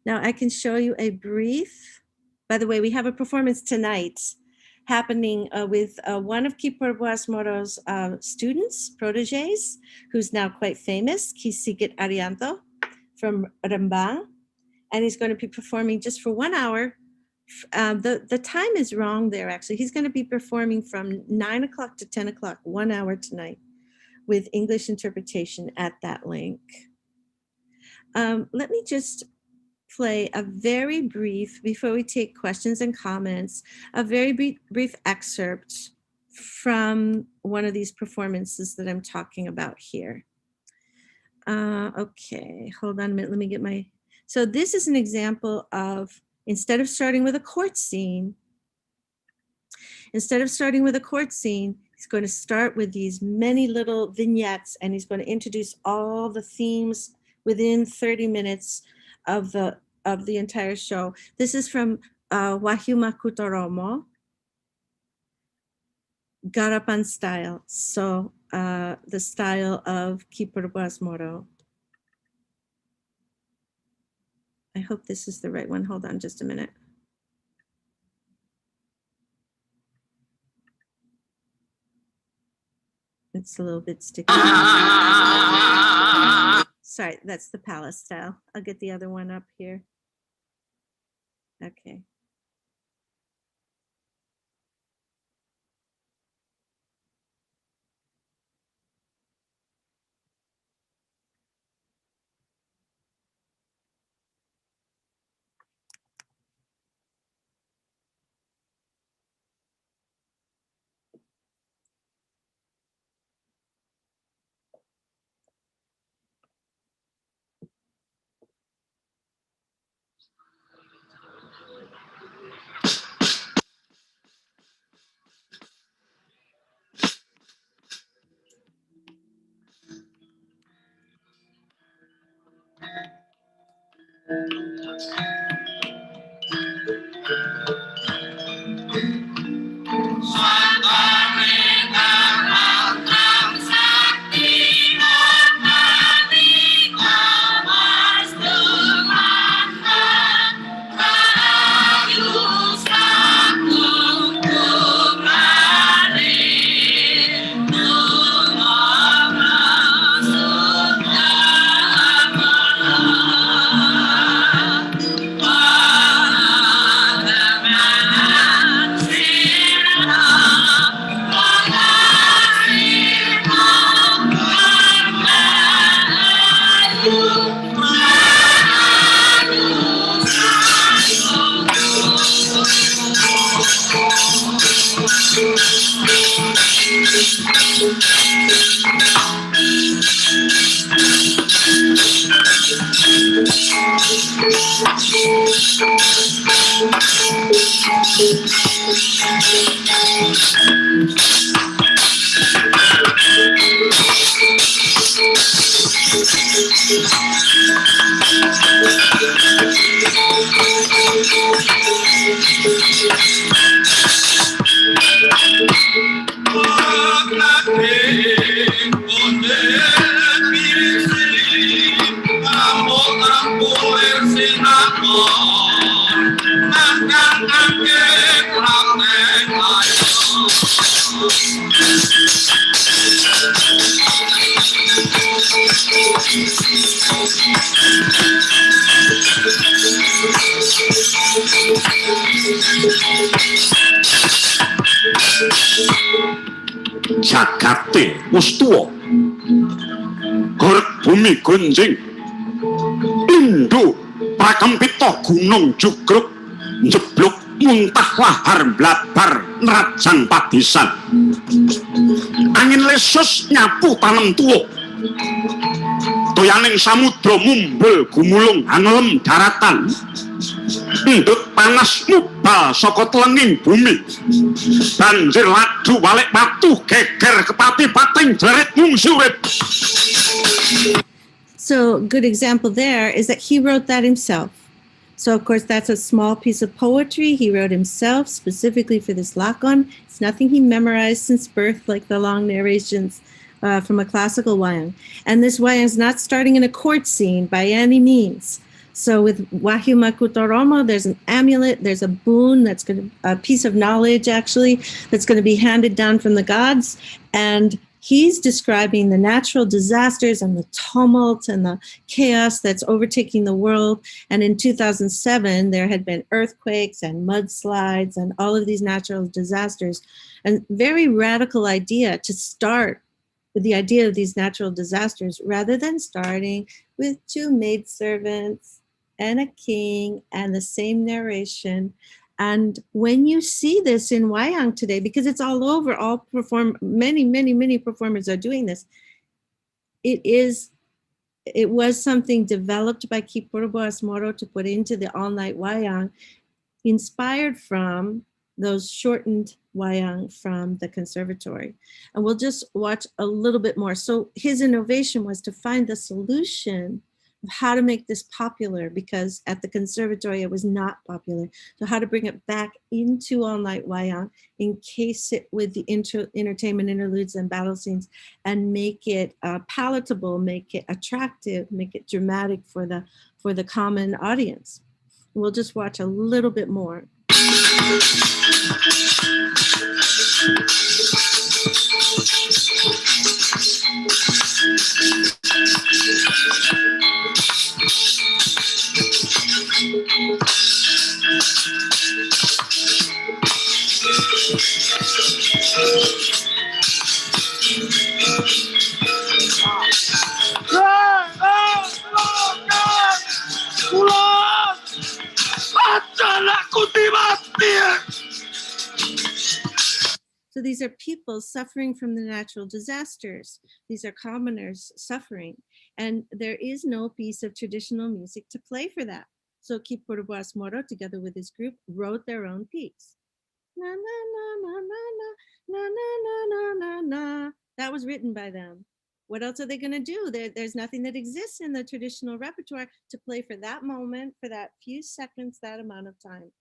Now I can show you a brief, by the way, we have a performance tonight happening with one of Kipur Moro's students, proteges, who's now quite famous, Kisigit Arianto from Rembang. And he's going to be performing just for 1 hour. The time is wrong there, actually. He's going to be performing from 9 o'clock to 10 o'clock, 1 hour tonight, with English interpretation at that link. Let me just play a very brief, before we take questions and comments, a very brief excerpt from one of these performances that I'm talking about here. Okay, hold on a minute, let me get my, so this is an example of, instead of starting with a court scene, he's going to start with these many little vignettes, and he's going to introduce all the themes within 30 minutes of the entire show. This is from Wahyu Makutoromo, Garapan style. So the style of Kipur Moro. I hope this is the right one. Hold on just a minute. It's a little bit sticky. Sorry, that's the palace style. I'll get the other one up here. Okay. Jagate wis tuwa, gorek bumi gonjing, Indo prakempita gunung jugruk, njebluk muntah lahar blabar nerajan padisan. Angin lesus nyapu tanem tuwuh, toyaning samudra mumbul gumulung anelem daratan, endut panas mubal saka telenging bumi, banjir ladu balik patuh geger kepati pating jerit mungsi urip. So good example there is that he wrote that himself. So of course that's a small piece of poetry he wrote himself specifically for this lakon. It's nothing he memorized since birth like the long narrations from a classical wayang. And this wayang is not starting in a court scene by any means. So with Wahyu Makutoromo, there's an amulet, there's a boon that's going to, a piece of knowledge actually, that's going to be handed down from the gods. And he's describing the natural disasters and the tumult and the chaos that's overtaking the world. And in 2007, there had been earthquakes and mudslides and all of these natural disasters. And very radical idea to start with the idea of these natural disasters rather than starting with two maidservants and a king and the same narration. And when you see this in Wayang today, because it's all over, many performers are doing this. It was something developed by Kipurbo Asmoro to put into the all-night Wayang, inspired from those shortened Wayang from the conservatory. And we'll just watch a little bit more. So his innovation was to find the solution of how to make this popular, because at the conservatory it was not popular. So how to bring it back into all-night Wayang, encase it with the entertainment interludes and battle scenes, and make it palatable, make it attractive, make it dramatic for the common audience. We'll just watch a little bit more. So these are people suffering from the natural disasters. These are commoners suffering. And there is no piece of traditional music to play for that. So Kipurbo Asmoro, together with his group, wrote their own piece. Na, na, na, na, na, na, na, na, na, na. That was written by them. What else are they going to do? There's nothing that exists in the traditional repertoire to play for that moment, for that few seconds, that amount of time.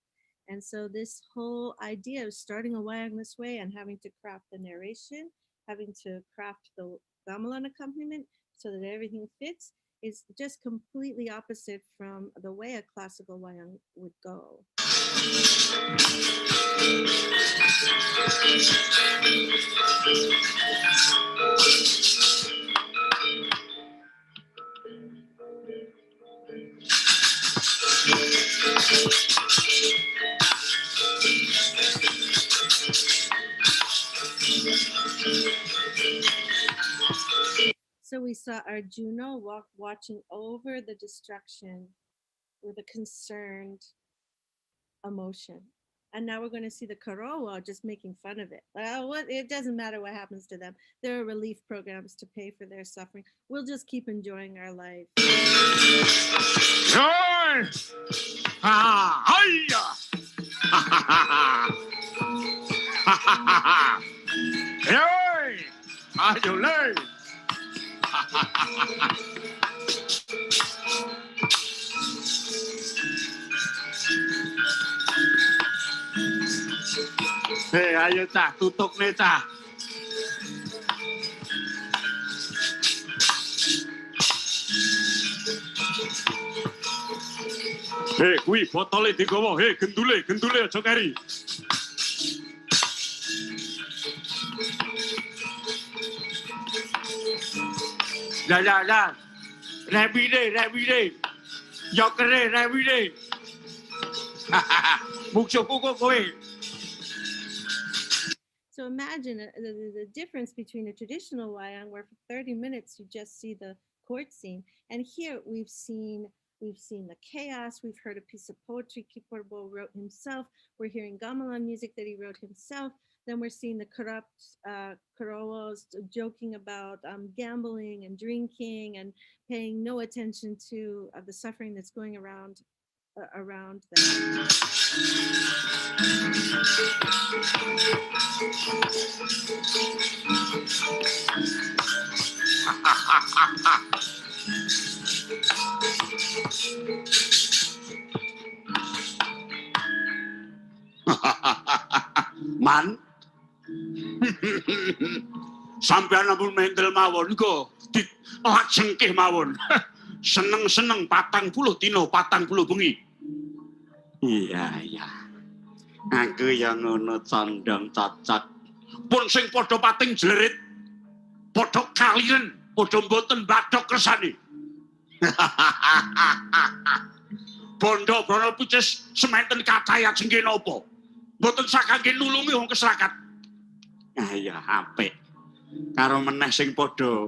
And so this whole idea of starting a wayang this way and having to craft the narration, having to craft the gamelan accompaniment so that everything fits, is just completely opposite from the way a classical wayang would go. So we saw Arjuna watching over the destruction with a concerned emotion. And now we're going to see the Karowa just making fun of it. It doesn't matter what happens to them. There are relief programs to pay for their suffering. We'll just keep enjoying our life. Hoy! Ah, hiya! Ha ha ha ha! Ha ha ha ha! Hoy! Ayo lay! Ha ha ha ha! Hei, ayo cah, tutup nih cah. Hei, kuwi botole digawa. Hei, gendule aja kari. Ya. Repide. Yo kere repide. Musuhku kok kowe. So imagine the difference between a traditional wayang, where for 30 minutes you just see the court scene, and here we've seen the chaos. We've heard a piece of poetry Kiporbo wrote himself. We're hearing gamelan music that he wrote himself. Then we're seeing the corrupt Karowas joking about gambling and drinking and paying no attention to the suffering that's going around them. Man. Sampeyan ampun mendel mawon kok dilajengke mawon. Seneng-seneng 40 dina 40 bengi. Iya. Aku yang ngono condong cocok. Pun sing padha pating jlerit, padha kaliren, padha mboten badhok kersane. Bondo brono picis sementen kathah jengke napa? Mboten sakangge nulungi wong keserakat. Ya apik. Karo meneh sing padha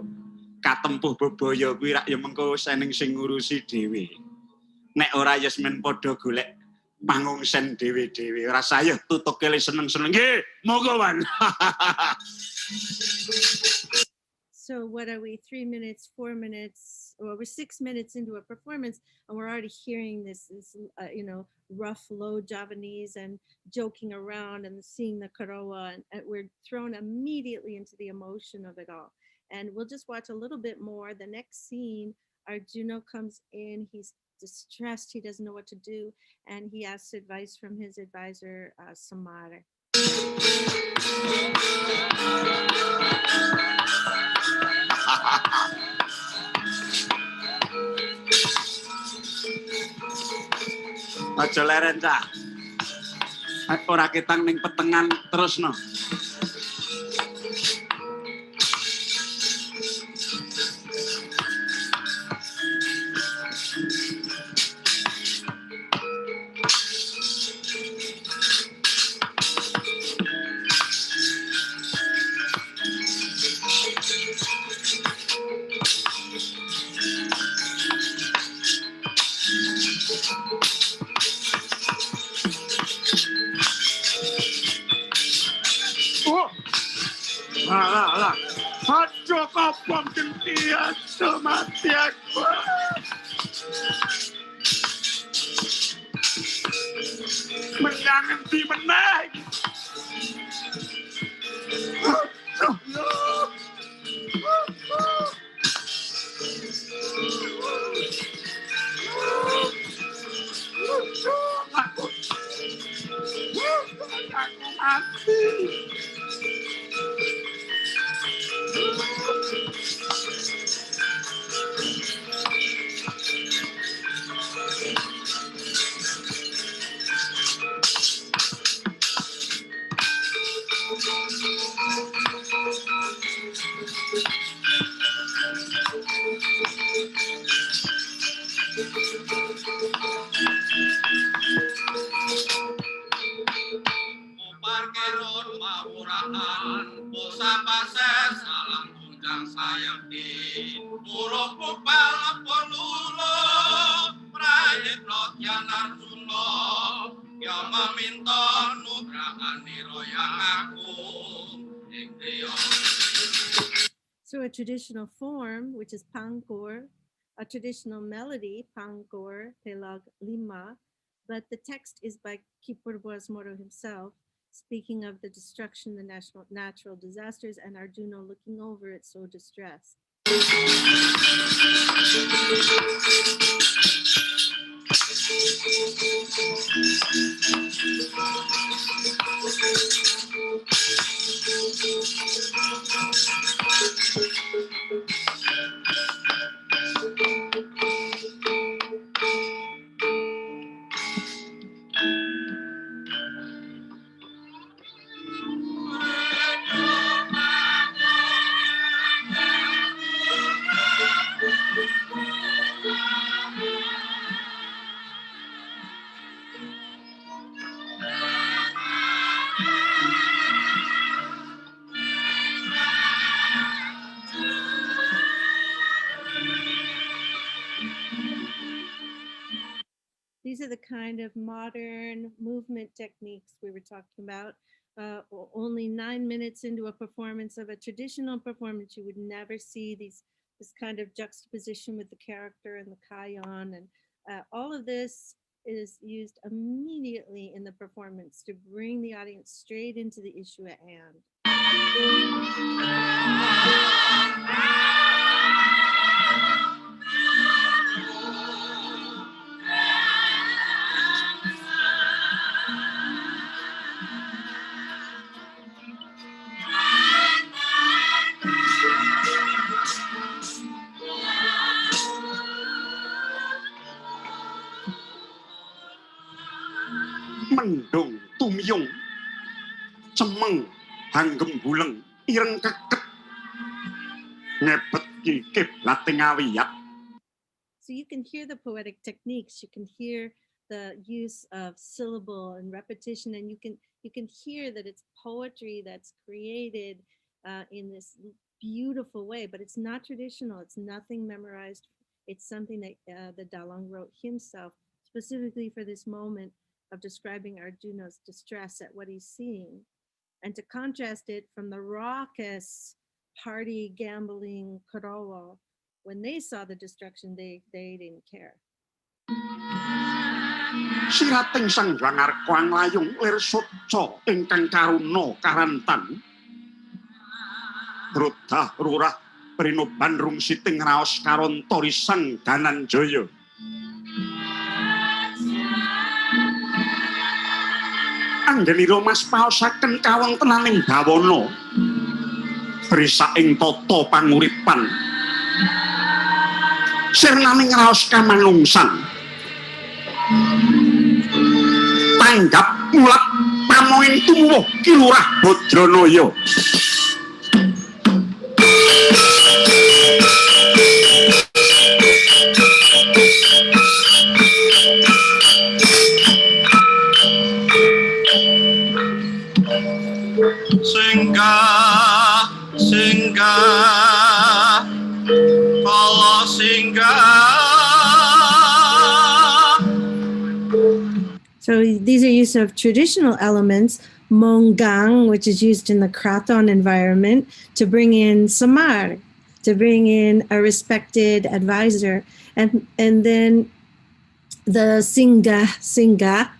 katempuh bebaya kuwi rak ya mengko seneng sing ngurusi dhewe. Nek ora ya men padha golek pangungsen dhewe-dhewe. Ora sayah tutuke le seneng-seneng. Nggih, monggo wan. So what are we, 3 minutes, 4 minutes, or we're 6 minutes into a performance and we're already hearing this rough, low Javanese and joking around and seeing the Karowa, and we're thrown immediately into the emotion of it all. And we'll just watch a little bit more. The next scene, Arjuna comes in, he's distressed, he doesn't know what to do, and he asks advice from his advisor, Samar. Aja leren cah. Ora ketang ning petengan terus no. Alah. Aduh kapong gentian mati aku. Menang di menang. Aduh no. Aku mati. Parkerun mawurahan, pusa pases salam tunjang sayang di muruk pupal polulo, prayek lot yanar sulo, yang meminta nugrahan niroyang aku ing griya. So a traditional form, which is pangkor, a traditional melody, pangkor, pelag lima, but the text is by Ki Purbo's Moro himself, speaking of the destruction, the natural disasters, and Arjuna looking over it so distressed. These are the kind of modern movement techniques we were talking about. Only 9 minutes into a performance of a traditional performance, you would never see this kind of juxtaposition with the character and the kayon. And all of this is used immediately in the performance to bring the audience straight into the issue at hand. Mendung tumiyung cemeng hanggem buleng ireng keket ngepet ki kiblating awiyat. So you can hear the poetic techniques, you can hear the use of syllable and repetition, and you can hear that it's poetry that's created in this beautiful way, but it's not traditional, it's nothing memorized. It's something that the Dalong wrote himself specifically for this moment of describing Arjuna's distress at what he's seeing, and to contrast it from the raucous party gambling Kaurawa. When they saw the destruction, they didn't care. Sirating sang Hyang Arka nglayung lir soca ingkang karuna karantan. Rudah rurah prinoban rung siting raos karonta risang Dananjaya. Anggenira mas paosaken kawontenaning bawana. Risaing tata panguripan. Sirnaning raos kamanungsan. Tanggap mulat pamoing tumuwuh Kilurah Badranaya. Singgah singgah kala singgah. So these are use of traditional elements, monggang, which is used in the kraton environment, to bring in samar, to bring in a respected advisor, and then the singa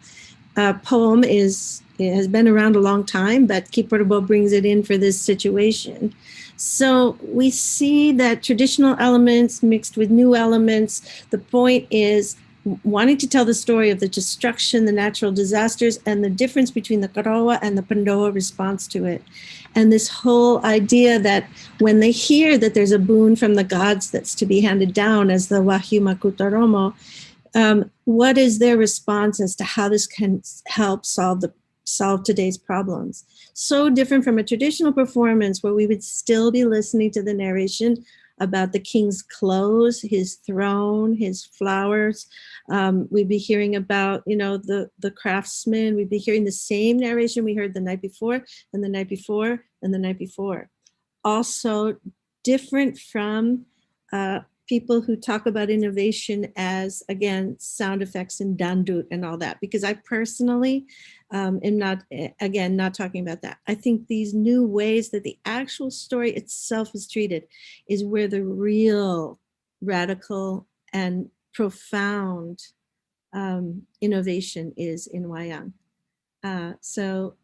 poem has been around a long time, but Ki Purbo brings it in for this situation. So we see that traditional elements mixed with new elements. The point is wanting to tell the story of the destruction, the natural disasters, and the difference between the Kaurawa and the Pandawa response to it. And this whole idea that when they hear that there's a boon from the gods that's to be handed down as the Wahyu Makutaromo, what is their response as to how this can help solve today's problems? So different from a traditional performance where we would still be listening to the narration about the king's clothes, his throne, his flowers. We'd be hearing about, the craftsman. We'd be hearing the same narration we heard the night before and the night before and the night before. Also different from people who talk about innovation as, again, sound effects and dandut and all that, because I personally am not, again, not talking about that. I think these new ways that the actual story itself is treated is where the real radical and profound innovation is in Wayang. So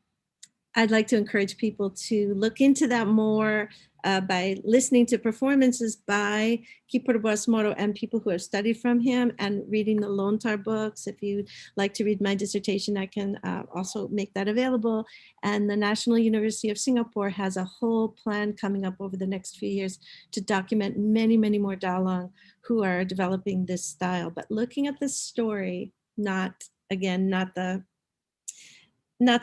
I'd like to encourage people to look into that more by listening to performances by Kipur Moro and people who have studied from him, and reading the Lontar books. If you'd like to read my dissertation, I can also make that available. And the National University of Singapore has a whole plan coming up over the next few years to document many, many more Dalong who are developing this style. But looking at the story, not, again, not the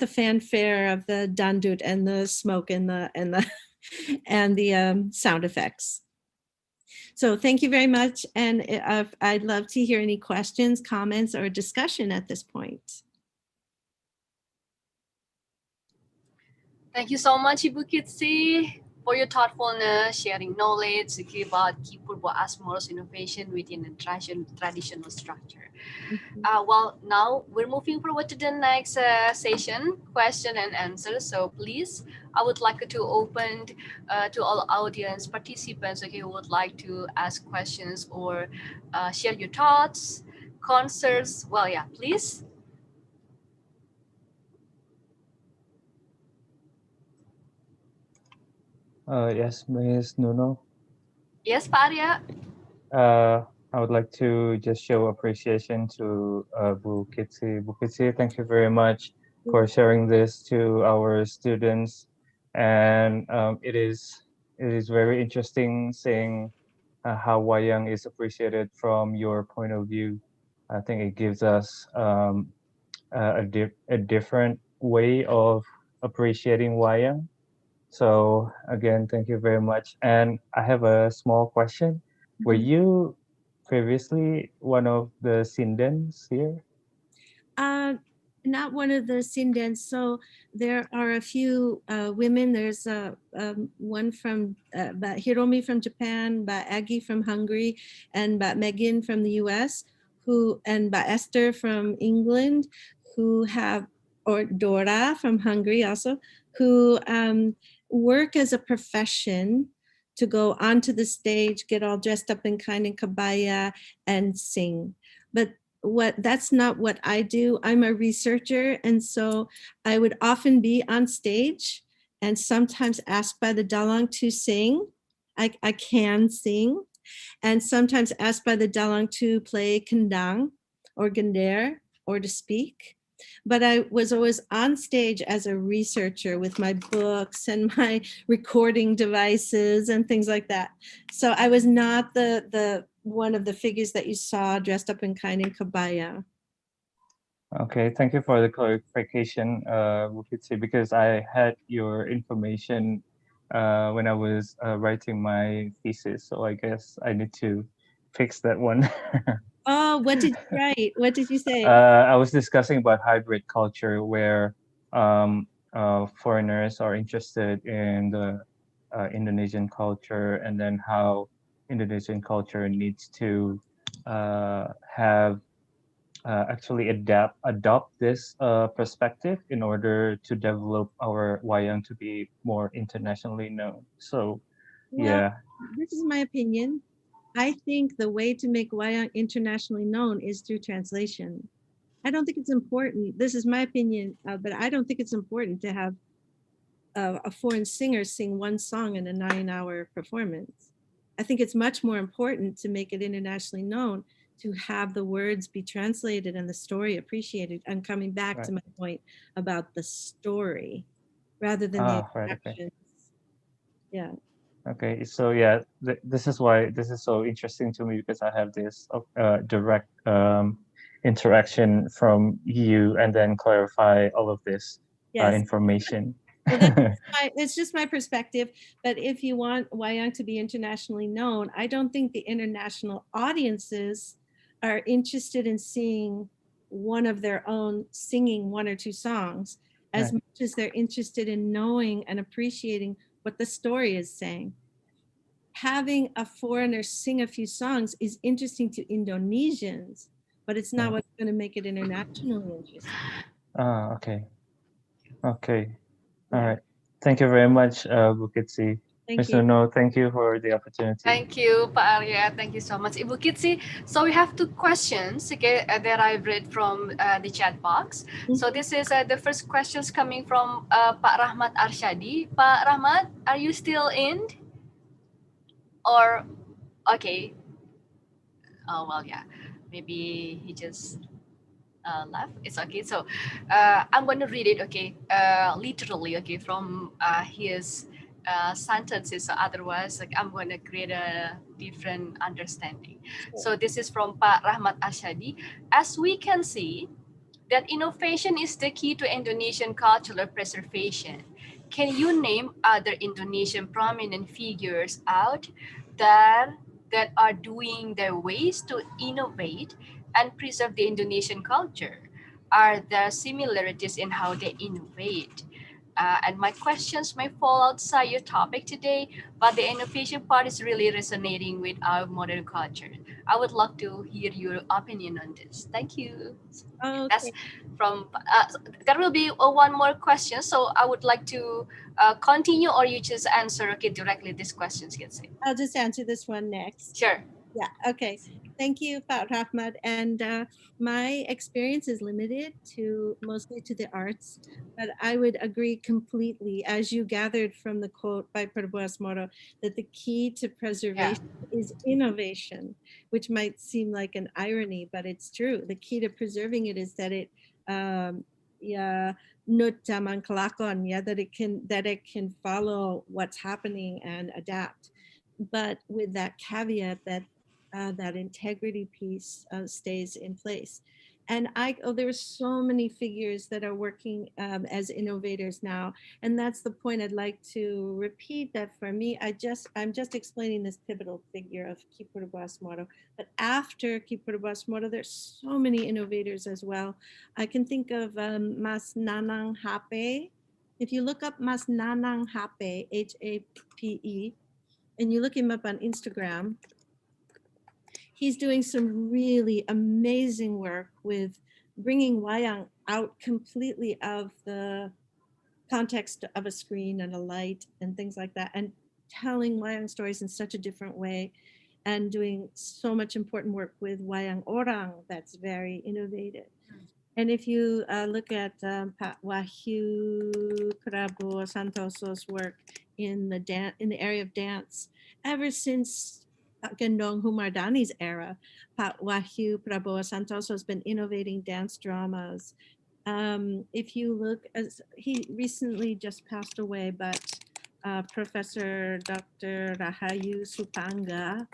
fanfare of the dandut and the smoke and the sound effects. So thank you very much. And I'd love to hear any questions, comments, or discussion at this point. Thank you so much, Ibu Kitsi, for your thoughtfulness, sharing knowledge about Kipurbo Asmoro's innovation within a traditional structure. Well, now we're moving forward to the next session, question and answer. So please, I would like to open to all audience participants who would like to ask questions or share your thoughts, concerns. Well, yeah, please. Yes, Ms. Nuno. Yes, Pak Arya. I would like to just show appreciation to Bu Kitsi. Bu Kitsi, thank you very much for sharing this to our students. And it is very interesting seeing how Wayang is appreciated from your point of view. I think it gives us a different way of appreciating Wayang. So again, thank you very much. And I have a small question. Were you previously one of the Sindens here? Not one of the Sindens. So there are a few women. There's one from Hiromi from Japan, Aggie from Hungary, and Megan from the US, and Esther from England, who have, or Dora from Hungary also, who work as a profession to go onto the stage, get all dressed up in kind of kabaya and sing. But that's not what I do. I'm a researcher, and so I would often be on stage and sometimes asked by the Dalong to sing. I can sing, and sometimes asked by the Dalong to play kendang or gander or to speak. But I was always on stage as a researcher with my books and my recording devices and things like that. So I was not the one of the figures that you saw dressed up in kind in kabaya. Okay, thank you for the clarification, Wukitsi, because I had your information when I was writing my thesis. So I guess I need to fix that one. Oh, what did you write? What did you say? I was discussing about hybrid culture where foreigners are interested in the Indonesian culture, and then how Indonesian culture needs to have actually adopt this perspective in order to develop our Wayang to be more internationally known. So, yeah. This is my opinion. I think the way to make Wayang internationally known is through translation. I don't think it's important. This is my opinion, but I don't think it's important to have a foreign singer sing one song in a 9-hour performance. I think it's much more important to make it internationally known, to have the words be translated and the story appreciated. And coming back to my point about the story rather than the actions. Yeah. Okay, so yeah, this is why this is so interesting to me, because I have this direct interaction from you and then clarify all of this information. Well, it's just my perspective. But if you want Wayang to be internationally known, I don't think the international audiences are interested in seeing one of their own singing 1 or 2 songs as much as they're interested in knowing and appreciating what the story is saying. having a foreigner sing a few songs is interesting to Indonesians, but it's not Yeah. what's going to make it internationally interesting. Ah, okay. Okay. All Yeah. right. Thank you very much, Bu Kitsi. Thank Mr. you. No, thank you for the opportunity. Thank you, Pak Arya. Thank you so much, Ibu Kitsi. So we have two questions, okay, that I've read from the chat box. So this is the first questions coming from Pak Rahmat Arshadi. Pak Rahmat, are you still in? Or okay? Oh well, yeah. Maybe he just left. It's okay. So I'm going to read it, okay, literally, okay, from his sentences. So otherwise, like I'm going to create a different understanding. So this is from Pak Rahmat Ashadi. As we can see, that innovation is the key to Indonesian cultural preservation. Can you name other Indonesian prominent figures out there that are doing their ways to innovate and preserve the Indonesian culture? Are there similarities in how they innovate? And my questions may fall outside your topic today, but the innovation part is really resonating with our modern culture. I would love to hear your opinion on this. Thank you. That's Okay. from, there will be one more question. So I would like to continue, or you just answer, okay, directly these questions, get it. I'll just answer this one next. Sure. Yeah. Okay. Thank you, Pak Rahmat. And my experience is limited to mostly to the arts, but I would agree completely, as you gathered from the quote by Perbuas Moro, that the key to preservation is innovation, which might seem like an irony, but it's true. The key to preserving it is that it, yeah, nut zaman kelakon, yeah, that it can follow what's happening and adapt, but with that caveat that that integrity piece stays in place. And there are so many figures that are working as innovators now, and that's the point I'd like to repeat. That for me, I'm just explaining this pivotal figure of Ki Purwas Moro. But after Ki Purwas Moro, there's so many innovators as well. I can think of Mas Nanang Hape. If you look up Mas Nanang Hape, Hape, and you look him up on Instagram, he's doing some really amazing work with bringing Wayang out completely of the context of a screen and a light and things like that, and telling Wayang stories in such a different way, and doing so much important work with Wayang Orang that's very innovative. And if you look at Pak Wahyu Prabowo Santoso's work in the area of dance, ever since Pak Gendong Humardani's era, Pak Wahyu Prabowo Santoso has been innovating dance dramas. If you look, as he recently just passed away, but Professor Dr. Rahayu Supanga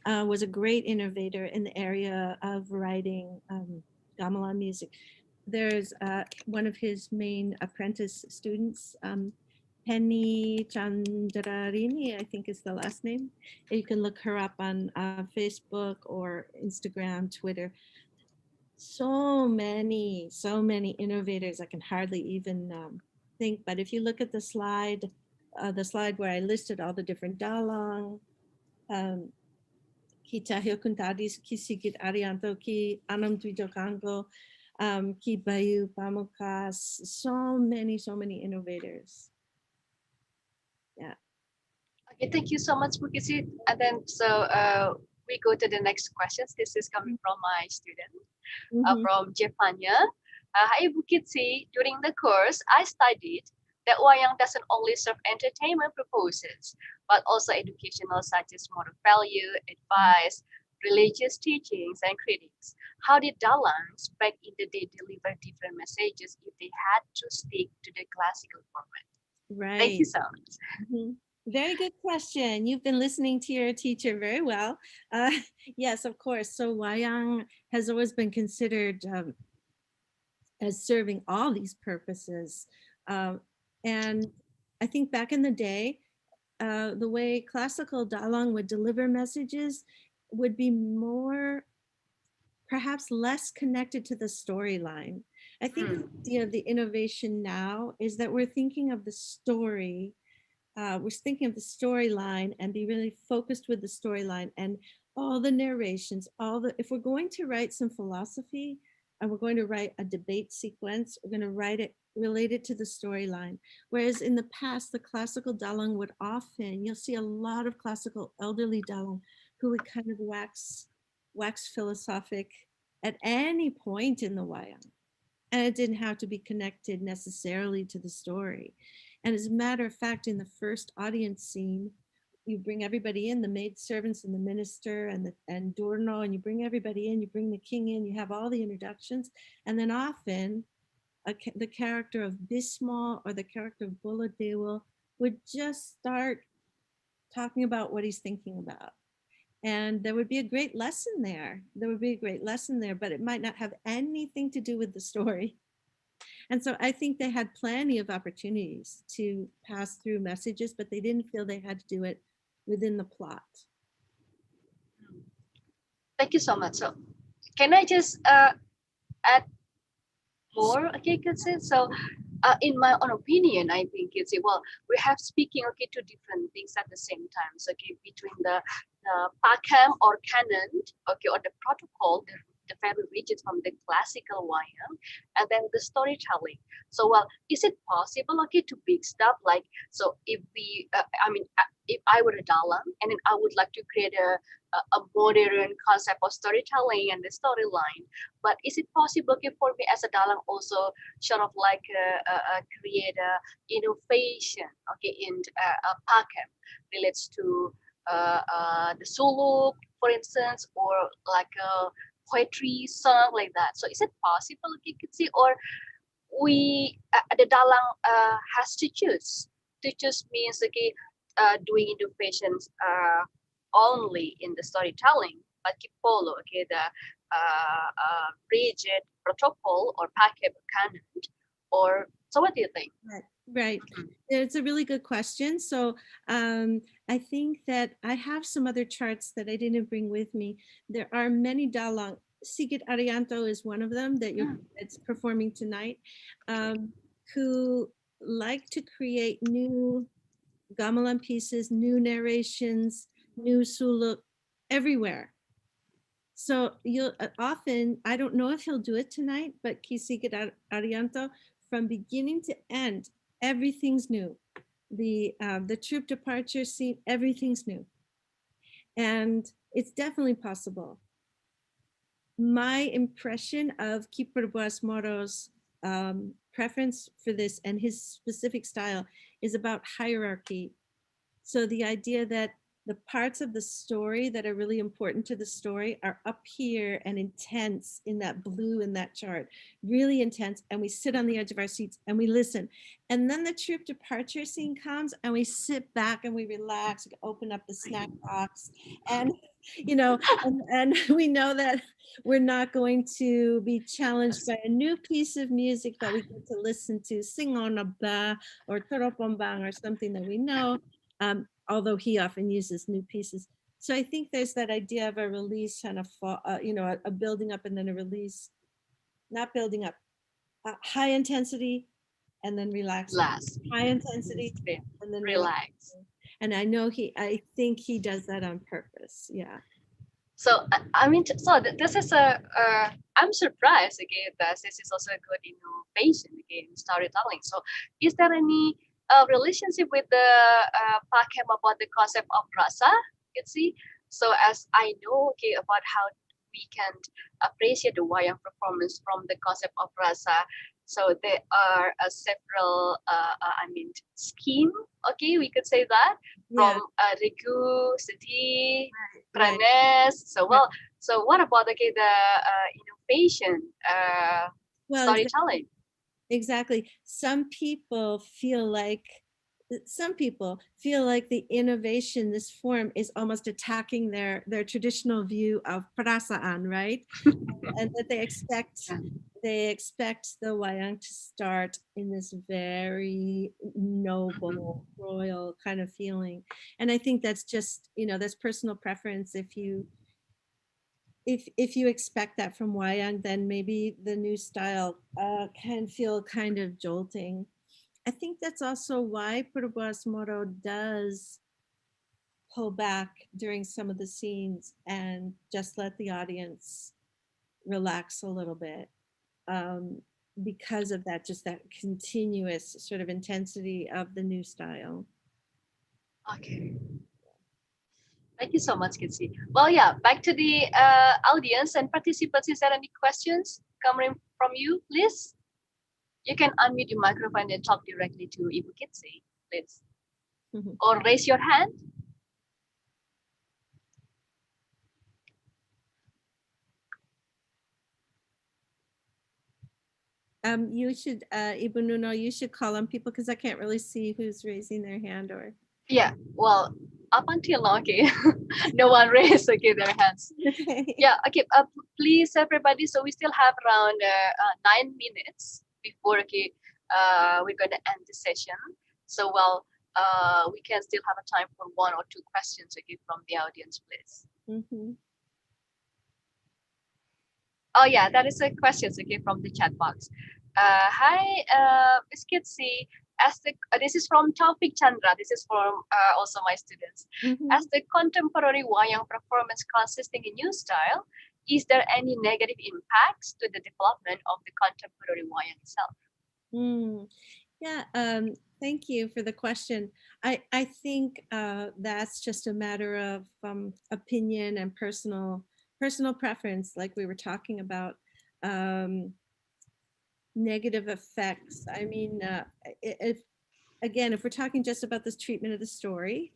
was a great innovator in the area of writing gamelan music. There's one of his main apprentice students, Penny Chandrarini, I think is the last name. You can look her up on Facebook or Instagram, Twitter. So many innovators, I can hardly even think. But if you look at the slide where I listed all the different dalang, Ki Cahyo Kuntadis, Ki Sigit Arianto, Ki Anam Twijokango, Ki Bayu Pamukas, so many innovators. Yeah. Okay, thank you so much, Bukisi. And then we go to the next questions. This is coming from my student, from Japania. Hi, Bukitsi. During the course, I studied that Wayang doesn't only serve entertainment purposes, but also educational, such as moral value, advice, religious teachings, and critics. How did Dalangs back in the day deliver different messages if they had to stick to the classical format? Right. Thank you so much. Very good question. You've been listening to your teacher very well. Yes, of course. So Wayang has always been considered as serving all these purposes. And I think back in the day, the way classical dalang would deliver messages would be more, perhaps less connected to the storyline. I think the idea of the innovation now is that we're thinking of the story was thinking of the storyline and be really focused with the storyline and all the narrations, if we're going to write some philosophy and we're going to write a debate sequence, we're going to write it related to the storyline. Whereas in the past, the classical dalang would often, you'll see a lot of classical elderly dalang who would kind of wax philosophic at any point in the wayang. And it didn't have to be connected necessarily to the story. And as a matter of fact, in the first audience scene, you bring everybody in, the maid servants and the minister and Durno, and you bring everybody in, you bring the king in, you have all the introductions. And then often the character of Bisma or the character of Boladewa would just start talking about what he's thinking about. And there would be a great lesson there. There would be a great lesson there, but it might not have anything to do with the story. And so I think they had plenty of opportunities to pass through messages, but they didn't feel they had to do it within the plot. Thank you so much. So can I just add more? Okay, Kathryn. So in my own opinion, I think it's well, we have speaking two different things at the same time. So between the pakem or canon, or the protocol, the very rigid from the classical wayang, and then the storytelling. So well, is it possible to mix up like, so if we if I were a dalang and then I would like to create a modern concept of storytelling and the storyline, but is it possible for me as a dalang also sort of like create a innovation in a pakem relates to the suluk, for instance, or like a poetry song like that. So is it possible, see, or we the dalang has to choose? To choose means doing innovations only in the storytelling, but keep follow the rigid protocol or packet canon, or so what do you think? Right. It's a really good question. So I think that I have some other charts that I didn't bring with me. There are many dalang. Sigit Arianto is one of them that it's performing tonight, who like to create new gamelan pieces, new narrations, new suluk everywhere. So you'll often, I don't know if he'll do it tonight, but Sigit Arianto, from beginning to end, everything's new. The troop departure scene, everything's new. And it's definitely possible. My impression of Kipper Boas Moro's preference for this and his specific style is about hierarchy. So the idea that the parts of the story that are really important to the story are up here and intense in that blue in that chart, really intense. And we sit on the edge of our seats and we listen. And then the troop departure scene comes and we sit back and we relax, we open up the snack box and, and we know that we're not going to be challenged by a new piece of music, but we get to listen to Sing On a Ba or Toropombang or something that we know. Although he often uses new pieces. So I think there's that idea of a release and a building up and then a release, not building up, high intensity and then relax. High intensity and then relax. And I think he does that on purpose. Yeah. So so this is I'm surprised that this is also a good innovation in storytelling. So is there any relationship with the pakem about the concept of rasa? You see, so as I know about how we can appreciate the wayang performance from the concept of rasa. So there are several scheme. We could say that from Rigu, Sedih, Pranes. So well, so what about the innovation storytelling? Exactly. Some people feel like the innovation, this form, is almost attacking their traditional view of perasaan, right? And that they expect the wayang to start in this very noble, royal kind of feeling. And I think that's just, that's personal preference. If you expect that from wayang, then maybe the new style can feel kind of jolting. I think that's also why Purbuas Moro does pull back during some of the scenes and just let the audience relax a little bit, because of that, just that continuous sort of intensity of the new style. Okay. Thank you so much, Kitsi. Well, yeah, back to the audience and participants. Is there any questions coming from you, Liz? You can unmute your microphone and talk directly to Ibu Kitsi, please. Or raise your hand. You should, Ibu Nuno, you should call on people because I can't really see who's raising their hand or. Yeah, well, up until now, okay, no one raised okay their hands. Yeah, okay. Please, everybody. So we still have around 9 minutes before we're going to end the session. So we can still have a time for 1 or 2 questions okay from the audience, please. Oh yeah, that is a question okay from the chat box. Hi, Ms. Kitsi. This is from Taufik Chandra. This is from also my students. As the contemporary Wayang performance consisting in new style, is there any negative impacts to the development of the contemporary Wayang itself? Yeah, thank you for the question. I think that's just a matter of opinion and personal preference, like we were talking about. Negative effects. I mean, if we're talking just about this treatment of the story,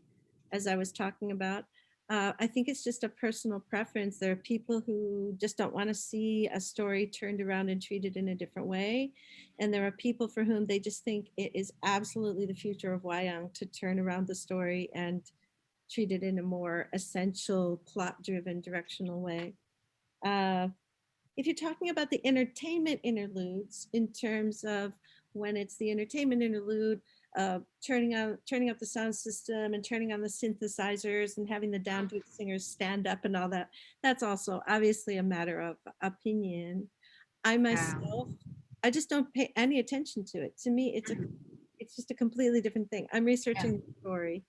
as I was talking about, I think it's just a personal preference. There are people who just don't want to see a story turned around and treated in a different way. And there are people for whom they just think it is absolutely the future of Wayang to turn around the story and treat it in a more essential, plot-driven, directional way. If you're talking about the entertainment interludes in terms of when it's the entertainment interlude, turning up the sound system and turning on the synthesizers and having the downbeat singers stand up and all that, that's also obviously a matter of opinion. I myself, I just don't pay any attention to it. To me, it's just a completely different thing. I'm researching the story,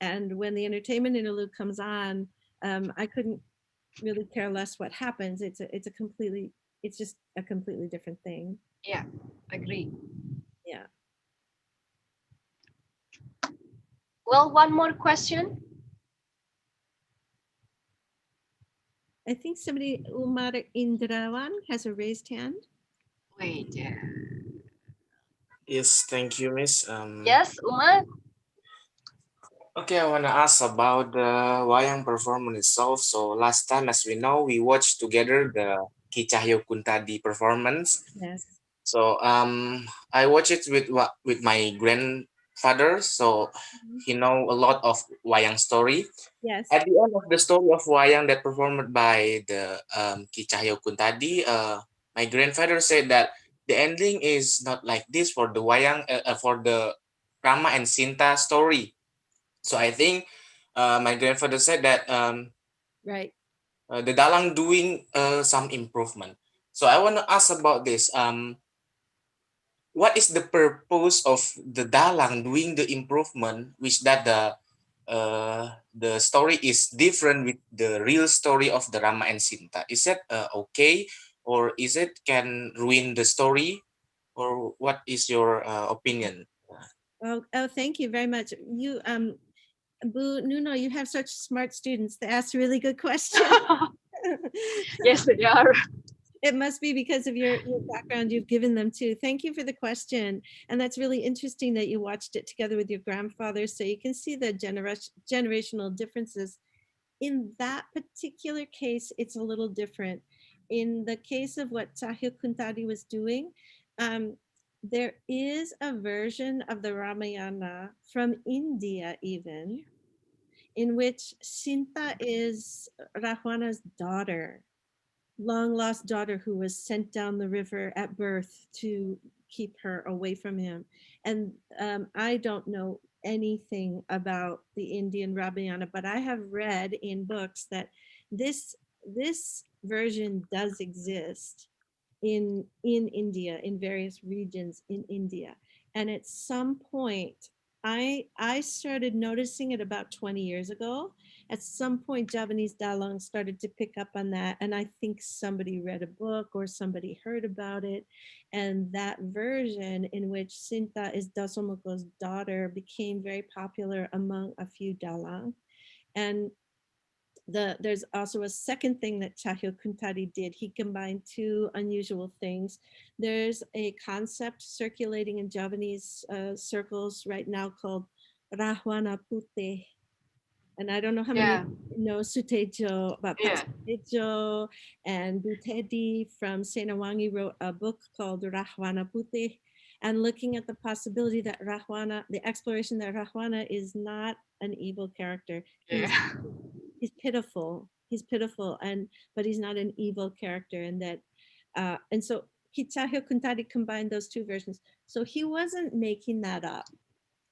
and when the entertainment interlude comes on, I couldn't really care less what happens. It's just a completely different thing. Yeah, agree. Yeah. Well, one more question. I think somebody, Umar Indrawan, has a raised hand. Wait. Yes, thank you, Miss. Yes, Umar. Okay, I want to ask about the Wayang performance itself. So last time, as we know, we watched together the Ki Cahyo Kuntadi performance. Yes. So I watched it with my grandfather. So he know a lot of Wayang story. Yes. At the end of the story of Wayang that performed by the Ki Cahyo Kuntadi, my grandfather said that the ending is not like this for the Wayang, for the Rama and Sinta story. So I think my grandfather said that right, the Dalang doing some improvement. So I want to ask about this. What is the purpose of the Dalang doing the improvement, which that the story is different with the real story of the Rama and Sinta? Is that okay, or is it can ruin the story, or what is your opinion? Oh, thank you very much. You, Bu Nuno, you have such smart students. They ask really good questions. Yes, they are. It must be because of your background you've given them too. Thank you for the question. And that's really interesting that you watched it together with your grandfather, so you can see the generational differences. In that particular case, it's a little different. In the case of what Cahyo Kuntadi was doing, there is a version of the Ramayana from India even, in which Sinta is Rahwana's daughter, long lost daughter who was sent down the river at birth to keep her away from him. And I don't know anything about the Indian Ramayana, but I have read in books that this version does exist in India, in various regions in India. And at some point, I started noticing it about 20 years ago. At some point, Javanese Dalang started to pick up on that. And I think somebody read a book or somebody heard about it. And that version in which Sinta is Dasomuko's daughter became very popular among a few Dalang. And there's also a second thing that Chahyo Kuntari did. He combined two unusual things. There's a concept circulating in Javanese circles right now called Rahwana Pute. And I don't know how Yeah. many know Sutejo, but Yeah. Sutejo and Butedi from Senawangi wrote a book called Rahwana Pute. And looking at the possibility that Rahwana, the exploration that Rahwana is not an evil character. Yeah. He's pitiful. He's pitiful, but he's not an evil character. And so Kitahyo Kuntari combined those two versions. So he wasn't making that up.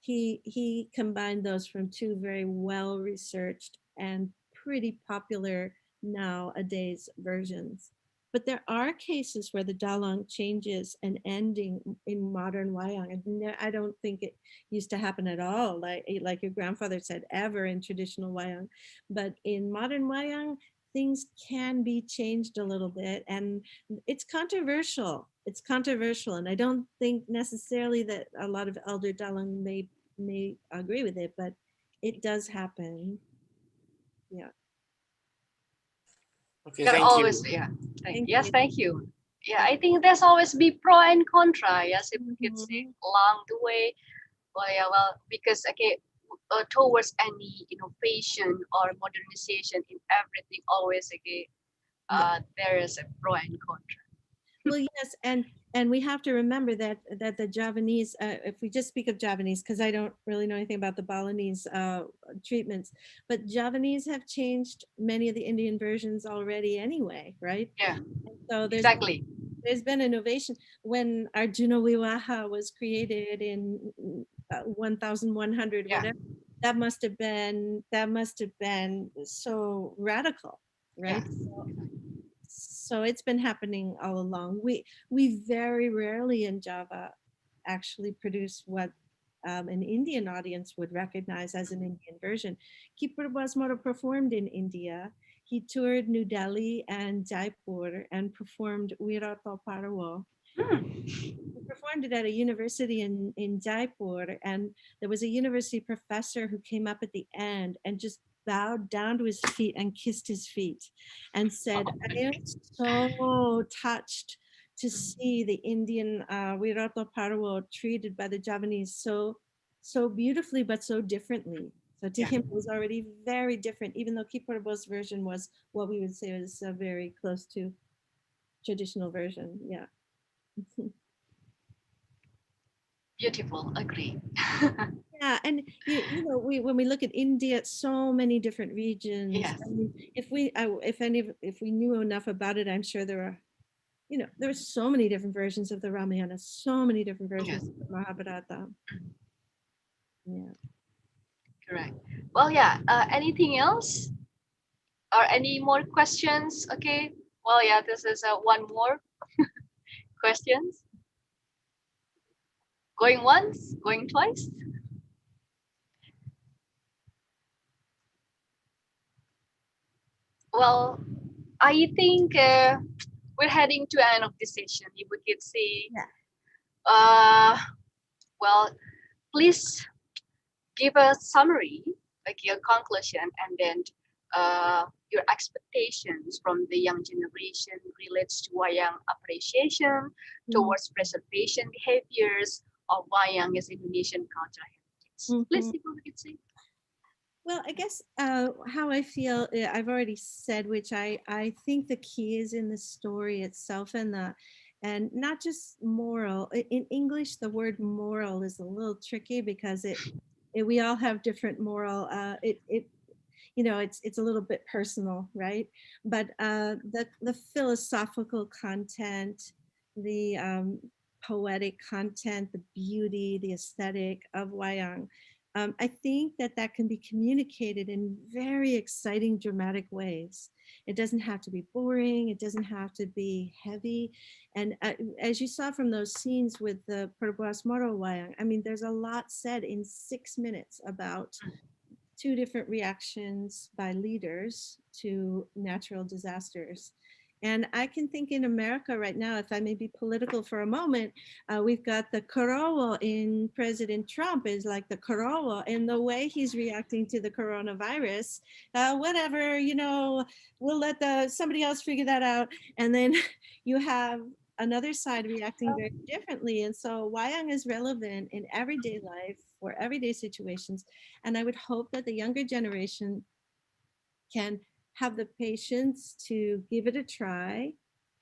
He combined those from two very well researched and pretty popular nowadays versions. But there are cases where the Dalang changes an ending in modern Wayang. I don't think it used to happen at all, like your grandfather said, ever in traditional Wayang. But in modern Wayang, things can be changed a little bit, and it's controversial. It's controversial, and I don't think necessarily that a lot of elder Dalang may agree with it, but it does happen. Yeah. Okay, There thank you. always, yeah. Thank Yes, you. thank you. Yeah, I think there's always be pro and contra. Yes, if we could say Mhm. along the way. Well, yeah, well, because okay, towards any innovation or modernization in everything, always okay, there is a pro and contra. Well, yes, and we have to remember that the Javanese, if we just speak of Javanese, because I don't really know anything about the Balinese treatments, but Javanese have changed many of the Indian versions already anyway, right? Yeah, And so exactly. there's been innovation. When Arjuna Vivaha was created in 1100, Yeah. whatever, that must have been so radical, Yeah. right? So it's been happening all along. We very rarely in Java actually produce what an Indian audience would recognize as an Indian version. Kipur Basmara performed in India. He toured New Delhi and Jaipur and performed Virata Parawo. He performed it at a university in Jaipur, and there was a university professor who came up at the end and just bowed down to his feet and kissed his feet and said, I am so touched to see the Indian Virata Parawo treated by the Javanese so beautifully but so differently. So to Yeah. him, it was already very different, even though Kiparbo's version was what we would say was very close to traditional version. Yeah. Beautiful. Agree. Yeah, and when we look at India, so many different regions. Yes. I mean, if we knew enough about it, I'm sure there are so many different versions of the Ramayana, so many different versions Yes. of the Mahabharata. Yeah. Correct. Well, yeah. Anything else? Or any more questions? Okay. Well, yeah. This is one more questions. Going once, going twice. Well, I think we're heading to an end of this session. If we could say, Yeah. well, please give a summary, like your conclusion, and then your expectations from the young generation relates to Wayang appreciation towards preservation behaviors of Wayang as Indonesian cultural heritage. Please, if we could say. Well, I guess how I feel, I've already said, which I think the key is in the story itself and not just moral. In English, the word moral is a little tricky because we all have different moral. It's a little bit personal, right? But the philosophical content, the poetic content, the beauty, the aesthetic of Wayang I think that that can be communicated in very exciting, dramatic ways. It doesn't have to be boring. It doesn't have to be heavy. And as you saw from those scenes with the Perbuas Moro Wayang, I mean, there's a lot said in 6 minutes about 2 different reactions by leaders to natural disasters. And I can think in America right now, if I may be political for a moment, we've got the Karawa in President Trump is like the Karawa, and the way he's reacting to the coronavirus, whatever, you know, we'll let somebody else figure that out. And then you have another side reacting very differently. And so Wayang is relevant in everyday life for everyday situations. And I would hope that the younger generation can have the patience to give it a try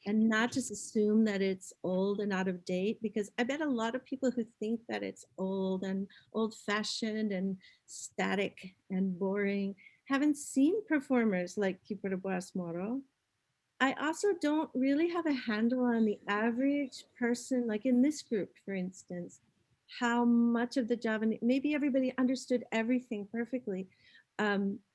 and not just assume that it's old and out of date, because I bet a lot of people who think that it's old and old fashioned and static and boring haven't seen performers like Kipura Boas Moro. I also don't really have a handle on the average person, like in this group, for instance, how much of the Javanese, maybe everybody understood everything perfectly,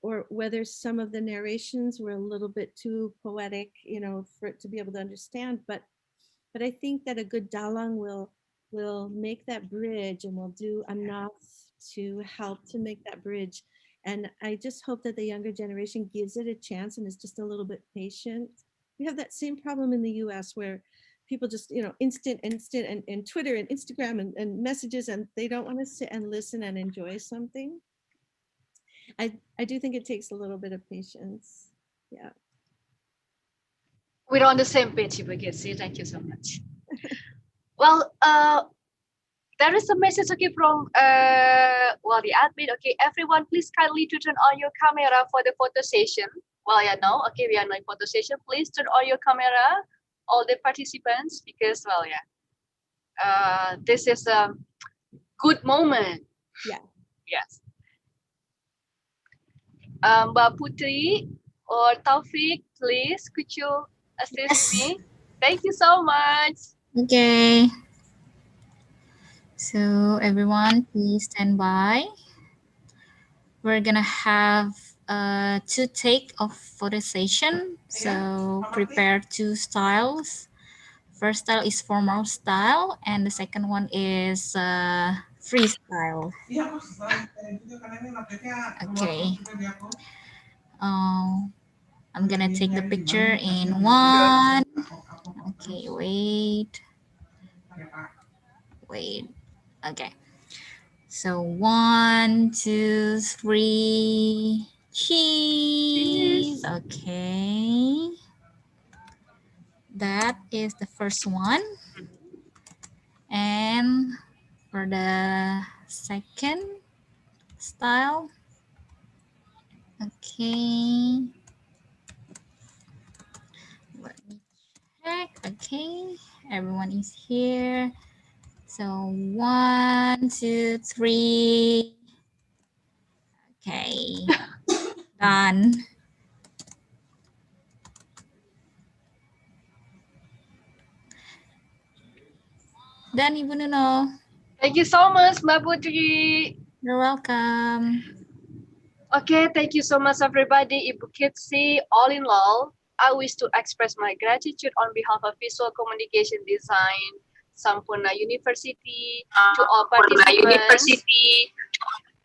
or whether some of the narrations were a little bit too poetic, you know, for it to be able to understand. But I think that a good dalang will make that bridge and will do enough to help to make that bridge. And I just hope that the younger generation gives it a chance and is just a little bit patient. We have that same problem in the US where people just, you know, instant and Twitter and Instagram and messages, and they don't want to sit and listen and enjoy something. I do think it takes a little bit of patience. Yeah. We're on the same page, Ibu Kitsi. Thank you so much. Well, there is a message, okay, from the admin. Okay, everyone, please kindly to turn on your camera for the photo session. Well, yeah, no, okay, we are in photo session. Please turn on your camera, all the participants, because, well, yeah, this is a good moment. Yeah. Yes. Mbak Putri or Taufik, please, could you assist me? Thank you so much. Okay. So everyone, please stand by. We're gonna have 2 take of photo session. So prepare 2 styles. First style is formal style, and the second one is freestyle. Okay. I'm gonna take the picture in 1. Okay, wait. Okay. So 1, 2, 3, cheese. Okay. That is the first one. And for the second style, okay. Let me check. Okay, everyone is here. So 1, 2, 3. Okay, done. Done, Ibu Nuno. Thank you so much, Mbak Putri. You're welcome. Okay, thank you so much, everybody. Ibu Kitsi, all in all, I wish to express my gratitude on behalf of Visual Communication Design, Sampurna University, to all participants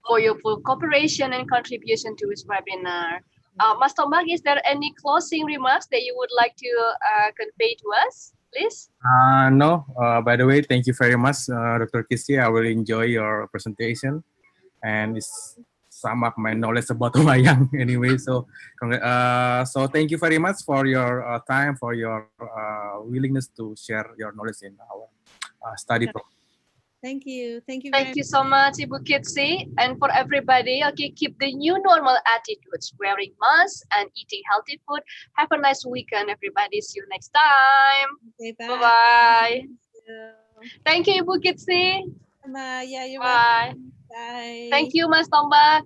for your full cooperation and contribution to this webinar. Mas Tombak, is there any closing remarks that you would like to convey to us, please? No, by the way, thank you very much, Dr. Kisti. I will enjoy your presentation, and it's sum up my knowledge about Wayang anyway. So thank you very much for your time, for your willingness to share your knowledge in our study program. Thank you. Thank you. Thank you so much, Ibu Kitsi. And for everybody, okay, keep the new normal attitudes, wearing masks and eating healthy food. Have a nice weekend, everybody. See you next time. Okay, bye. Bye-bye. Thank you, Ibu Kitsi. Yeah, you're Bye. welcome. Bye. Thank you, Mas Tombak.